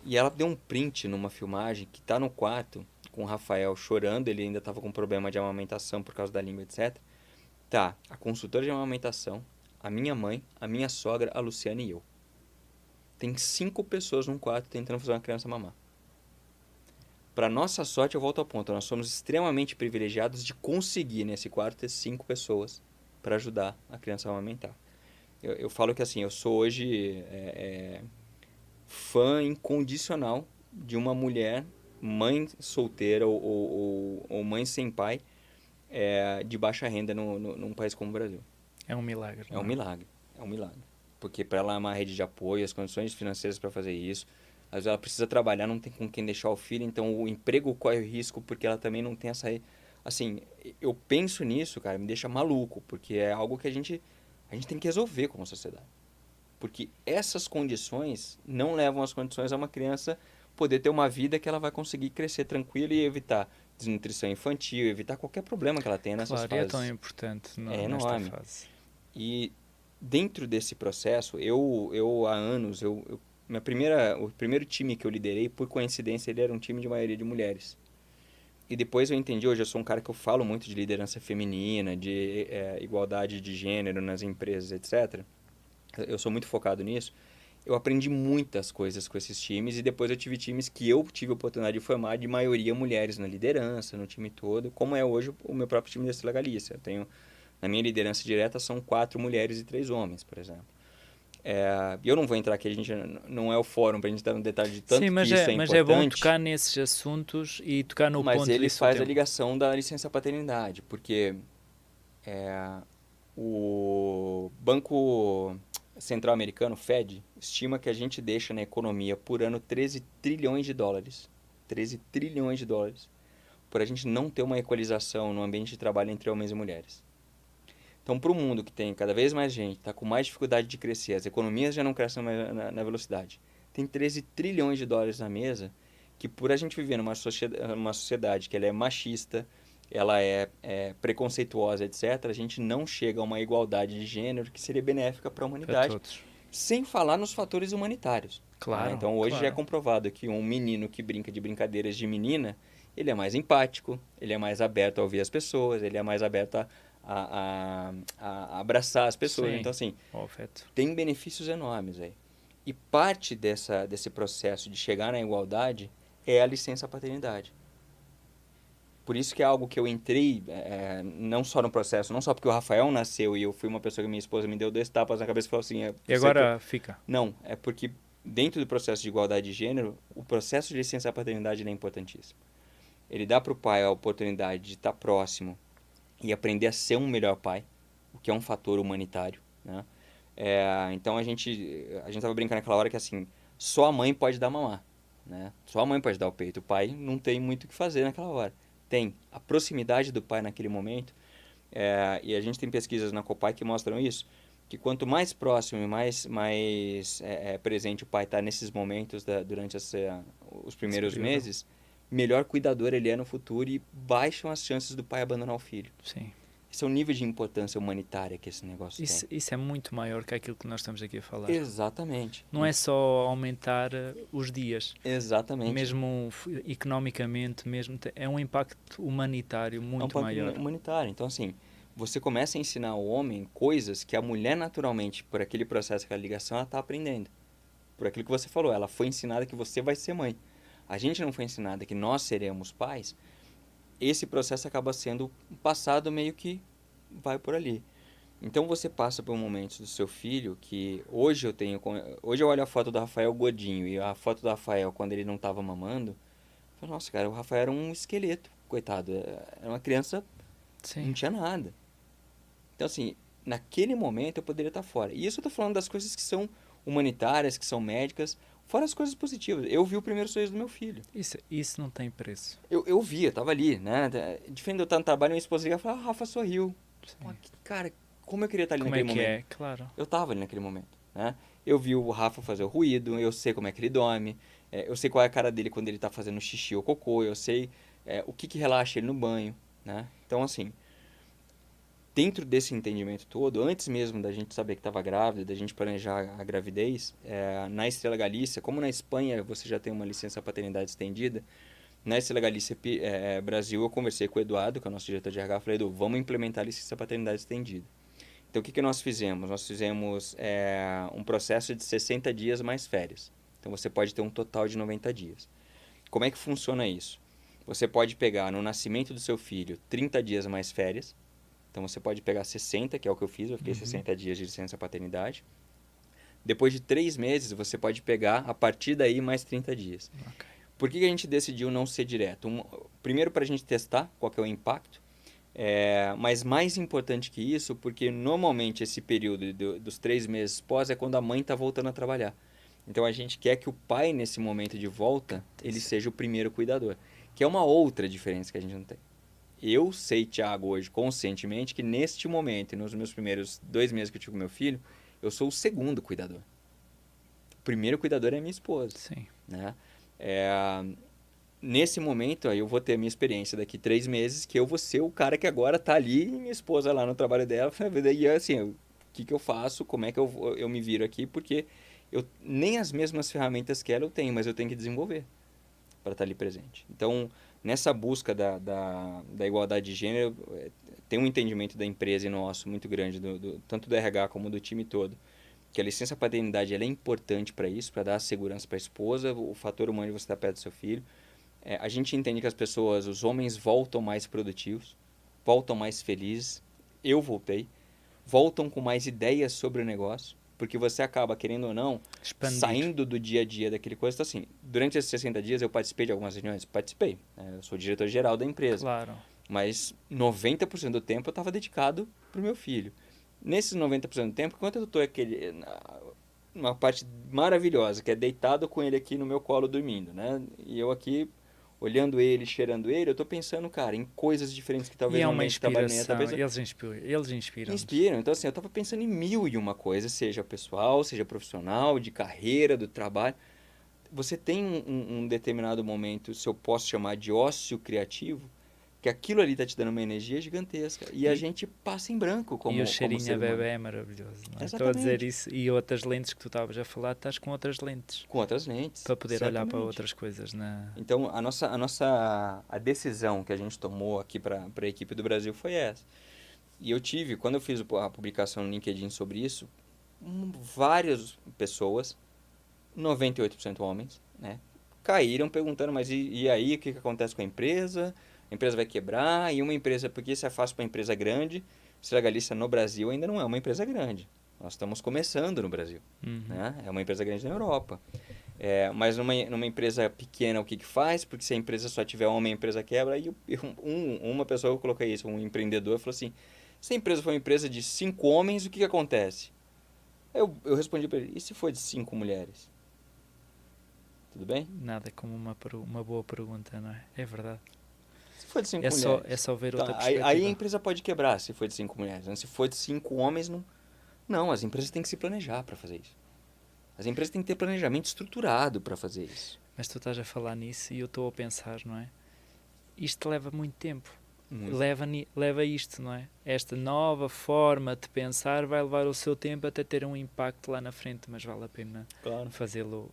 E ela deu um print numa filmagem que tá no quarto com o Rafael chorando, ele ainda tava com problema de amamentação por causa da língua, etc. Tá, a consultora de amamentação, a minha mãe, a minha sogra, a Luciana e eu. Tem 5 pessoas num quarto tentando fazer uma criança mamar. Para nossa sorte, eu volto ao ponto, nós somos extremamente privilegiados de conseguir nesse quarto ter 5 pessoas para ajudar a criança a amamentar. Eu falo que assim, eu sou hoje fã incondicional de uma mulher, mãe solteira ou mãe sem pai, de baixa renda num país como o Brasil. É um milagre. É um milagre. Porque para ela é uma rede de apoio, as condições financeiras para fazer isso, às vezes ela precisa trabalhar, não tem com quem deixar o filho, então o emprego corre risco porque ela também não tem essa... Assim, eu penso nisso, cara, me deixa maluco, porque é algo que a gente tem que resolver como sociedade. Porque essas condições não levam as condições a uma criança poder ter uma vida que ela vai conseguir crescer tranquila e evitar desnutrição infantil, evitar qualquer problema que ela tenha nessas Claro, e fases. é tão importante É nesta enorme. fase. E dentro desse processo, há anos, o primeiro time que eu liderei, por coincidência, ele era um time de maioria de mulheres. E depois eu entendi, hoje eu sou um cara que eu falo muito de liderança feminina, de igualdade de gênero nas empresas, etc. Eu sou muito focado nisso. Eu aprendi muitas coisas com esses times e depois eu tive times que eu tive a oportunidade de formar de maioria mulheres na liderança, no time todo, como é hoje o meu próprio time da Estrela Galícia. Eu tenho, na minha liderança direta, são 4 mulheres e 3 homens, por exemplo. E eu não vou entrar aqui, a gente não é o fórum para a gente estar no detalhe de Sim, tanto que isso é mas é bom importante, tocar nesses assuntos e tocar no mas ponto ele disso o faz a tempo. ligação da licença paternidade, porque o Banco Central Americano, Fed, estima que a gente deixa na economia por ano 13 trilhões de dólares. 13 trilhões de dólares. Por a gente não ter uma equalização no ambiente de trabalho entre homens e mulheres. Então, para o mundo que tem cada vez mais gente, está com mais dificuldade de crescer, as economias já não crescem na velocidade, tem 13 trilhões de dólares na mesa, que por a gente viver numa sociedade que ela é machista, ela é preconceituosa, etc., a gente não chega a uma igualdade de gênero que seria benéfica para a Para humanidade, todos. sem falar nos fatores humanitários. Claro, Então, hoje já é claro. comprovado que um menino que brinca de brincadeiras de menina, ele é mais empático, ele é mais aberto a ouvir as pessoas, ele é mais aberto a abraçar as pessoas. Sim, Então, assim, o afeto. tem benefícios enormes aí. E parte desse processo de chegar na igualdade é a licença paternidade. Por isso que é algo que eu entrei, não só no processo, não só porque o Rafael nasceu e eu fui uma pessoa que minha esposa me deu 2 tapas na cabeça e falou assim... E agora fica. Não, é porque dentro do processo de igualdade de gênero, o processo de licença paternidade é importantíssimo. Ele dá para o pai a oportunidade de estar próximo e aprender a ser um melhor pai, o que é um fator humanitário, né? Então a gente tava brincando naquela hora que assim, só a mãe pode dar mamar, né? Só a mãe pode dar o peito, o pai não tem muito o que fazer naquela hora. Tem a proximidade do pai naquele momento, e a gente tem pesquisas na Copai que mostram isso, que quanto mais próximo e mais presente o pai está nesses momentos durante os primeiros meses, melhor cuidador ele é no futuro e baixam as chances do pai abandonar o filho. Sim. Esse é o nível de importância humanitária que esse negócio tem. Isso é muito maior que aquilo que nós estamos aqui a falar. Exatamente. Não é só aumentar os dias. Exatamente. Mesmo economicamente, é um impacto humanitário muito maior. Humanitário. Então, assim, você começa a ensinar ao homem coisas que a mulher, naturalmente, por aquele processo, aquela ligação, ela está aprendendo. Por aquilo que você falou, ela foi ensinada que você vai ser mãe. A gente não foi ensinada que nós seremos pais. Esse processo acaba sendo passado meio que vai por ali. Então você passa por momentos do seu filho que hoje eu olho a foto do Rafael gordinho e a foto do Rafael quando ele não estava mamando, eu falo, nossa, cara, o Rafael era um esqueleto, coitado, era uma criança, Sim. não tinha nada. Então assim, naquele momento eu poderia estar fora. E isso eu tô falando das coisas que são humanitárias, que são médicas, fora as coisas positivas. Eu vi o primeiro sorriso do meu filho. Isso não tem preço. Eu vi, eu tava ali, né? Diferente de eu estar no trabalho, minha esposa liga e fala, Rafa sorriu. Pô, cara, como eu queria estar ali Como naquele é que momento. é? Claro. Eu tava ali naquele momento, né? Eu vi o Rafa fazer o ruído, eu sei como é que ele dorme, eu sei qual é a cara dele quando ele tá fazendo xixi ou cocô, eu sei o que relaxa ele no banho, né? Então, assim, dentro desse entendimento todo, antes mesmo da gente saber que estava grávida, da gente planejar a gravidez, na Estrela Galícia, como na Espanha você já tem uma licença paternidade estendida, na Estrela Galícia Brasil eu conversei com o Eduardo, que é o nosso diretor de RH, falei, Edu, vamos implementar a licença paternidade estendida. Então, o que nós fizemos? Nós fizemos um processo de 60 dias mais férias. Então, você pode ter um total de 90 dias. Como é que funciona isso? Você pode pegar no nascimento do seu filho 30 dias mais férias. Então, você pode pegar 60, que é o que eu fiz. Eu fiquei 60 dias de licença paternidade. Depois de 3 meses, você pode pegar, a partir daí, mais 30 dias. Okay. Por que a gente decidiu não ser direto? Primeiro, para a gente testar qual que é o impacto. Mas mais importante que isso, porque normalmente esse período dos 3 meses pós é quando a mãe está voltando a trabalhar. Então a gente quer que o pai, nesse momento de volta, ele seja o primeiro cuidador. Que é uma outra diferença que a gente não tem. Eu sei, Thiago, hoje, conscientemente, que neste momento, e nos meus primeiros 2 meses que eu tive com meu filho, eu sou o segundo cuidador. O primeiro cuidador é a minha esposa. Sim. Né? Nesse momento, aí eu vou ter a minha experiência daqui 3 meses, que eu vou ser o cara que agora tá ali, e minha esposa lá no trabalho dela, e assim, o que eu faço, como é que eu me viro aqui, porque nem as mesmas ferramentas que ela eu tenho, mas eu tenho que desenvolver para estar ali presente. Então, nessa busca da igualdade de gênero, tem um entendimento da empresa e nosso muito grande, tanto do RH como do time todo, que a licença paternidade ela é importante para isso, para dar segurança para a esposa, o fator humano de você estar perto do seu filho. A gente entende que as pessoas, os homens voltam mais produtivos, voltam mais felizes. Eu voltei. Voltam com mais ideias sobre o negócio, porque você acaba, querendo ou não, Expandir. saindo do dia a dia daquele coisa. Então, assim, durante esses 60 dias eu participei de algumas reuniões? Participei. Eu sou diretor-geral da empresa. Claro. Mas 90% do tempo eu estava dedicado para o meu filho. Nesses 90% do tempo, enquanto eu estou uma parte maravilhosa, que é deitado com ele aqui no meu colo dormindo, né? E eu aqui olhando ele, cheirando ele, eu tô pensando, cara, em coisas diferentes que talvez E é no uma ambiente de trabalho nem inspiração. talvez Eles inspiram. inspiram. Então, assim, eu tava pensando em mil e uma coisas, seja pessoal, seja profissional, de carreira, do trabalho. Você tem um determinado momento, se eu posso chamar de ócio criativo, que aquilo ali tá te dando uma energia gigantesca. E a gente passa em branco como E o cheirinho ser a humano. bebé é maravilhoso. Não é? Estou a Exatamente. dizer isso. E outras lentes que tu estavas a falar, estás com outras lentes. Com outras lentes. Para poder olhar para certamente. outras coisas. Então, a decisão que a gente tomou aqui para a equipe do Brasil foi essa. E eu tive, quando eu fiz a publicação no LinkedIn sobre isso, várias pessoas, 98% homens, né, caíram perguntando, mas e aí, o que acontece com a empresa? A empresa vai quebrar? E uma empresa, por que isso é fácil para uma empresa grande? Se a Galícia no Brasil ainda não é uma empresa grande. Nós estamos começando no Brasil. Né? É uma empresa grande na Europa. Mas numa empresa pequena, o que faz? Porque se a empresa só tiver homem, a empresa quebra. Aí uma pessoa, eu coloquei isso, um empreendedor, falou assim, se a empresa for uma empresa de 5 homens, o que acontece? Eu respondi para ele, e se for de 5 mulheres? Tudo bem? Nada como uma boa pergunta, não é? É verdade. Se for de 5 É mulheres. só ver Então, outra perspectiva. aí a empresa pode quebrar se for de 5 mulheres. Se for de 5 homens, não. Não, as empresas têm que se planejar para fazer isso. As empresas têm que ter planejamento estruturado para fazer isso. Mas tu estás a falar nisso e eu estou a pensar, não é? Isto leva muito tempo. Muito. Leva isto, não é? Esta nova forma de pensar vai levar o seu tempo até ter um impacto lá na frente, mas vale a pena Claro. fazê-lo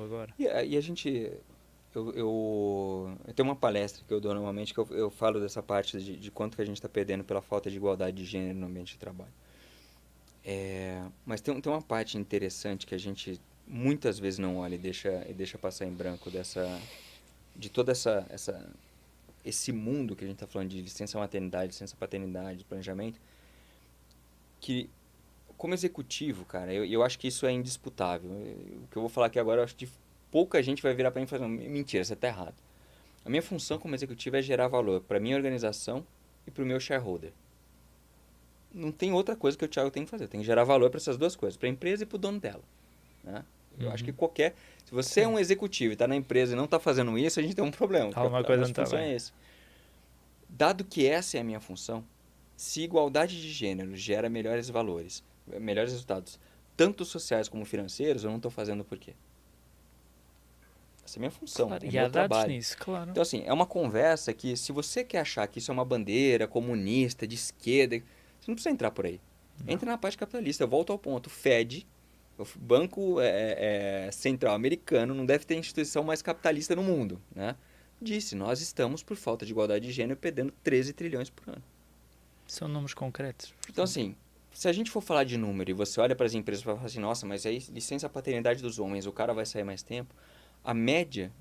agora. E a gente... Eu tenho uma palestra que eu dou normalmente que eu falo dessa parte de quanto que a gente está perdendo pela falta de igualdade de gênero no ambiente de trabalho. Mas tem uma parte interessante que a gente muitas vezes não olha e deixa passar em branco de toda esse mundo que a gente está falando de licença maternidade, licença paternidade, planejamento, que como executivo, cara, eu acho que isso é indisputável. O que eu vou falar aqui agora, eu acho que pouca gente vai virar para mim e falar, mentira, você está errado. A minha função como executivo é gerar valor para a minha organização e para o meu shareholder. Não tem outra coisa que o Thiago tem que fazer. Tem que gerar valor para essas duas coisas, para a empresa e para o dono dela. Né? Eu acho que se você é um executivo e está na empresa e não está fazendo isso, a gente tem um problema. Alguma coisa não está bem. É esse. Dado que essa é a minha função, se igualdade de gênero gera melhores valores, melhores resultados, tanto sociais como financeiros, eu não estou fazendo por quê? Essa é a minha função, claro, é e meu há dados trabalho. nisso, claro. Então, assim, é uma conversa que, se você quer achar que isso é uma bandeira comunista, de esquerda, você não precisa entrar por aí. Não. Entra na parte capitalista. Volta ao ponto. O Fed, o Banco Central Americano, não deve ter instituição mais capitalista no mundo, né? Disse, nós estamos, por falta de igualdade de gênero, perdendo 13 trilhões por ano. São números concretos. Então, assim, se a gente for falar de número e você olha para as empresas e fala assim, nossa, mas aí licença paternidade dos homens, o cara vai sair mais tempo. A média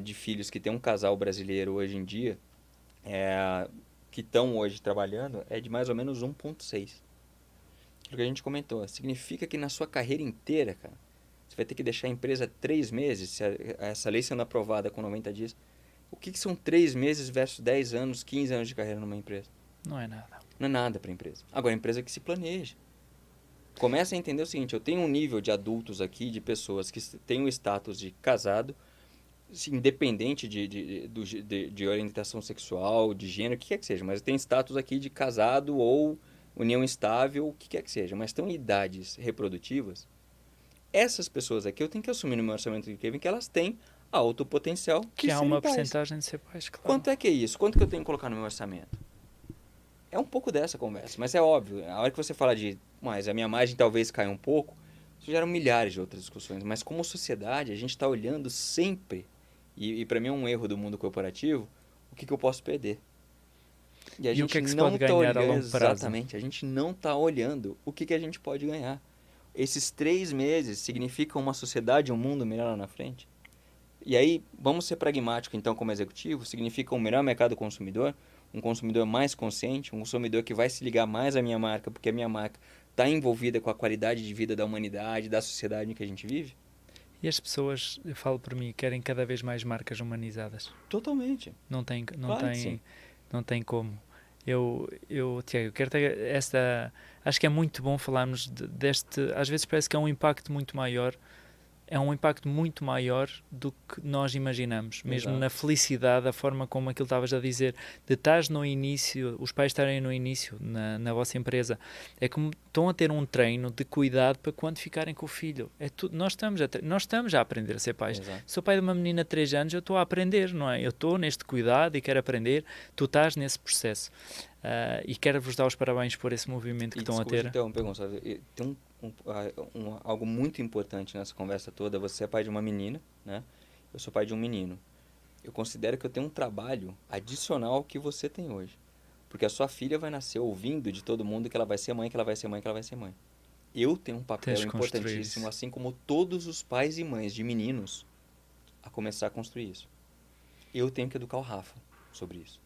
de filhos que tem um casal brasileiro hoje em dia, que estão hoje trabalhando, é de mais ou menos 1,6. O que a gente comentou. Significa que na sua carreira inteira, cara, você vai ter que deixar a empresa 3 meses, se essa lei sendo aprovada com 90 dias. O que são 3 meses versus 10 anos, 15 anos de carreira numa empresa? Não é nada. Não é nada para a empresa. Agora, a empresa que se planeja. Começa a entender o seguinte, eu tenho um nível de adultos aqui, de pessoas que têm o status de casado, independente de orientação sexual, de gênero, o que quer que seja, mas tem status aqui de casado ou união estável, o que quer que seja, mas estão em idades reprodutivas. Essas pessoas aqui, eu tenho que assumir no meu orçamento de Kevin que elas têm alto potencial Que há serem uma pais. percentagem de ser pais, claro. Quanto é que é isso? Quanto que eu tenho que colocar no meu orçamento? É um pouco dessa conversa, mas é óbvio. A hora que você fala de, mas a minha margem talvez caia um pouco, isso geram milhares de outras discussões. Mas como sociedade, a gente está olhando sempre, e para mim é um erro do mundo corporativo, o que eu posso perder. E a E o gente que é que se não pode está ganhar a olhando, longo prazo? exatamente, a gente não está olhando o que a gente pode ganhar. Esses 3 meses significam uma sociedade, um mundo melhor lá na frente. E aí, vamos ser pragmáticos então como executivo, significa um melhor mercado consumidor, um consumidor mais consciente, um consumidor que vai se ligar mais à minha marca, porque a minha marca está envolvida com a qualidade de vida da humanidade, da sociedade em que a gente vive? E as pessoas, eu falo por mim, querem cada vez mais marcas humanizadas. Totalmente. Não tem, Claro que sim. não tem como. Tiago, quero ter esta. Acho que é muito bom falarmos deste. Às vezes parece que é um impacto muito maior. É um impacto muito maior do que nós imaginamos. Mesmo Exato. na felicidade, a forma como aquilo estavas a dizer, de estás no início, os pais estarem no início na vossa empresa, é como estão a ter um treino de cuidado para quando ficarem com o filho. Nós estamos a aprender a ser pais. Exato. Sou pai de uma menina de 3 anos, eu estou a aprender, não é? Eu estou neste cuidado e quero aprender, tu estás nesse processo. E quero-vos dar os parabéns por esse movimento que estão a ter. Então, Gonçalo, tem algo muito importante nessa conversa toda. Você é pai de uma menina, né? Eu sou pai de um menino. Eu considero que eu tenho um trabalho adicional ao que você tem hoje. Porque a sua filha vai nascer ouvindo de todo mundo que ela vai ser mãe, que ela vai ser mãe, que ela vai ser mãe. Eu tenho um papel Tens de construir importantíssimo, isso. assim como todos os pais e mães de meninos, a começar a construir isso. Eu tenho que educar o Rafa sobre isso.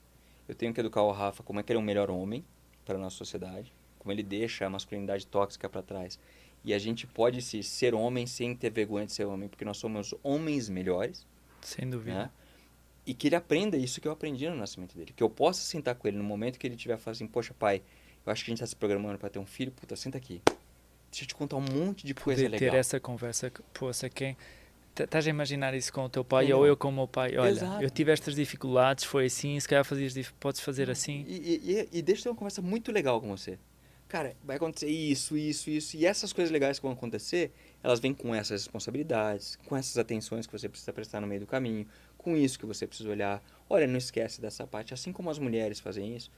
Eu tenho que educar o Rafa como é que ele é um melhor homem para a nossa sociedade, como ele deixa a masculinidade tóxica para trás. E a gente pode ser homem sem ter vergonha de ser homem, porque nós somos homens melhores. Sem dúvida. Né? E que ele aprenda isso que eu aprendi no nascimento dele. Que eu possa sentar com ele no momento que ele tiver falando assim, poxa pai, eu acho que a gente está se programando para ter um filho, puta, senta aqui. Deixa eu te contar um monte de coisa legal. Ter essa conversa, poxa, quem... Estás a imaginar isso com o teu pai Entendeu? ou eu com o meu pai? Olha, Exato. eu tive estas dificuldades, foi assim, se calhar podes fazer assim. E deixa eu ter uma conversa muito legal com você. Cara, vai acontecer isso. E essas coisas legais que vão acontecer, elas vêm com essas responsabilidades, com essas atenções que você precisa prestar no meio do caminho, com isso que você precisa olhar. Olha, não esquece dessa parte. Assim como as mulheres fazem isso,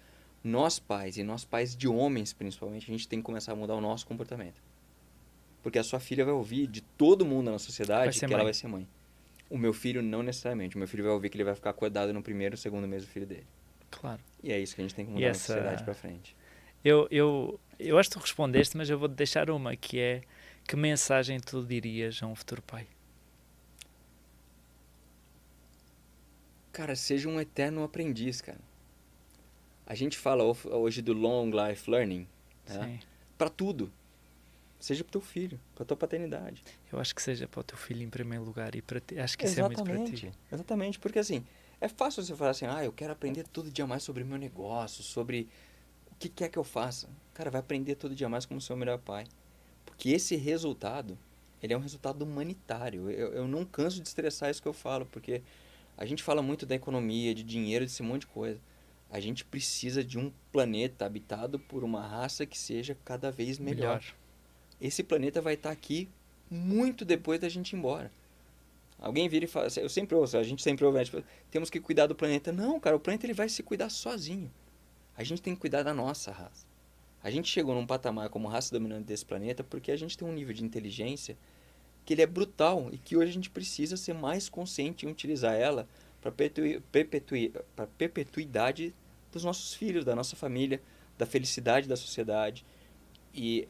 nós pais, e nós pais de homens principalmente, a gente tem que começar a mudar o nosso comportamento. Porque a sua filha vai ouvir de todo mundo na sociedade que ela vai ser mãe. O meu filho não necessariamente. O meu filho vai ouvir que ele vai ficar acordado no primeiro ou segundo mês do filho dele. Claro. E é isso que a gente tem que mudar na sociedade pra frente. Eu acho que tu respondeste, mas eu vou-te deixar uma, que é: que mensagem tu dirias a um futuro pai? Cara, seja um eterno aprendiz, cara. A gente fala hoje do long life learning, né? Pra tudo. Seja pro teu filho, pra tua paternidade. Eu acho que seja para o teu filho em primeiro lugar e para ti. Acho que isso é muito para ti. Exatamente, porque assim, é fácil você falar assim, eu quero aprender todo dia mais sobre o meu negócio, sobre o que quer que eu faça. Cara, vai aprender todo dia mais como ser o melhor pai. Porque esse resultado, ele é um resultado humanitário. Eu não canso de estressar isso que eu falo, porque a gente fala muito da economia, de dinheiro, desse monte de coisa. A gente precisa de um planeta habitado por uma raça que seja cada vez melhor. Esse planeta vai estar aqui muito depois da gente ir embora. Alguém vira e fala, eu sempre ouço, a gente sempre ouve, tipo, temos que cuidar do planeta. Não, cara, o planeta ele vai se cuidar sozinho. A gente tem que cuidar da nossa raça. A gente chegou num patamar como raça dominante desse planeta porque a gente tem um nível de inteligência que ele é brutal e que hoje a gente precisa ser mais consciente em utilizar ela para perpetuidade dos nossos filhos, da nossa família, da felicidade da sociedade. E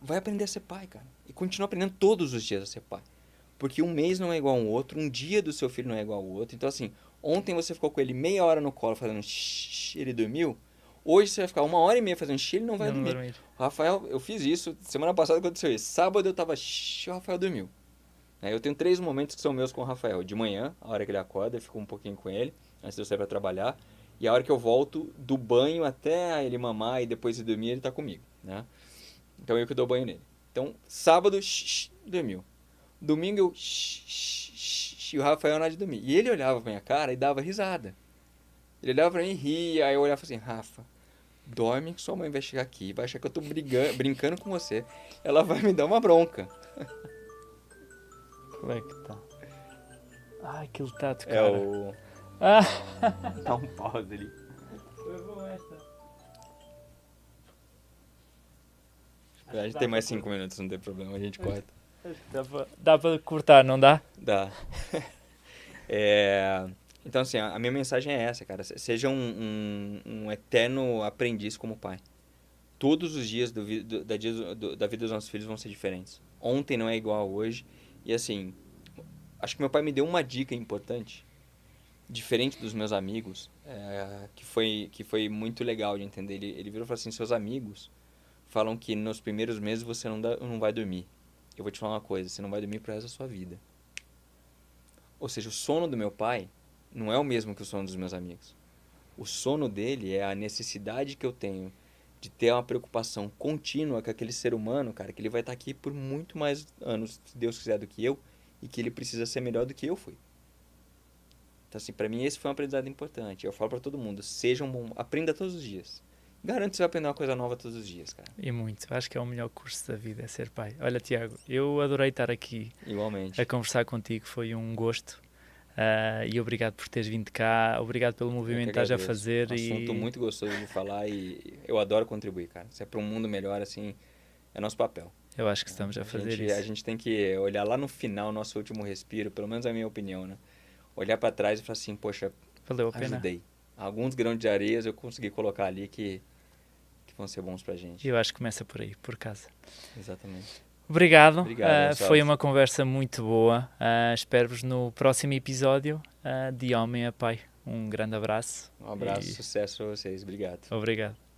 vai aprender a ser pai, cara. E continua aprendendo todos os dias a ser pai. Porque um mês não é igual ao outro, um dia do seu filho não é igual ao outro. Então, assim, ontem você ficou com ele meia hora no colo fazendo shh, ele dormiu. Hoje você vai ficar 1h30 fazendo shh, ele não vai dormir. O Rafael, eu fiz isso, semana passada aconteceu isso. Sábado eu tava shh, o Rafael dormiu. Eu tenho 3 momentos que são meus com o Rafael. De manhã, a hora que ele acorda, eu fico um pouquinho com ele, antes de eu sair pra trabalhar. E a hora que eu volto do banho até ele mamar e depois de dormir, ele tá comigo, né? Então eu que dou banho nele. Então, sábado, dormiu. Domingo eu e o Rafael nada de dormir. E ele olhava pra minha cara e dava risada. Ele olhava pra mim e ria, aí eu olhava assim, Rafa, dorme que sua mãe vai chegar aqui, vai achar que eu tô brincando com você. Ela vai me dar uma bronca. Como é que tá? Ai, aquilo está a tocar. É o... Ah! Dá um pause ali. Foi bom esta. A gente tem mais 5 minutos, não tem problema, a gente corta. Dá para cortar, não dá? Dá. Então, assim, a minha mensagem é essa, cara. Seja um eterno aprendiz como pai. Todos os dias da vida dos nossos filhos vão ser diferentes. Ontem não é igual a hoje. E, assim, acho que meu pai me deu uma dica importante, diferente dos meus amigos, que foi muito legal de entender. Ele virou e falou assim, seus amigos falam que nos primeiros meses você não vai dormir. Eu vou te falar uma coisa, você não vai dormir pro resto da sua vida. Ou seja, o sono do meu pai não é o mesmo que o sono dos meus amigos. O sono dele é a necessidade que eu tenho de ter uma preocupação contínua com aquele ser humano, cara, que ele vai estar aqui por muito mais anos, se Deus quiser, do que eu, e que ele precisa ser melhor do que eu fui. Então, assim, pra mim esse foi um aprendizado importante. Eu falo pra todo mundo, aprenda todos os dias. Garanto que você vai aprender uma coisa nova todos os dias, cara. E muito. Acho que é o melhor curso da vida, é ser pai. Olha, Tiago, eu adorei estar aqui Igualmente. a conversar contigo. Foi um gosto. E obrigado por teres vindo cá. Obrigado pelo movimento que estás a fazer. Um assunto muito gostoso de falar e eu adoro contribuir, cara. Se é para um mundo melhor, assim, é nosso papel. Eu acho que estamos a fazer isso. A gente tem que olhar lá no final, nosso último respiro, pelo menos é a minha opinião, né? Olhar para trás e falar assim, poxa, valeu a pena. Ajudei. Alguns grãos de areia eu consegui colocar ali que vão ser bons pra gente. Eu acho que começa por aí, por casa. Exatamente. Obrigado. Foi uma conversa muito boa. Espero-vos no próximo episódio de Homem a Pai. Um grande abraço. Um abraço, sucesso a vocês. Obrigado. Obrigado.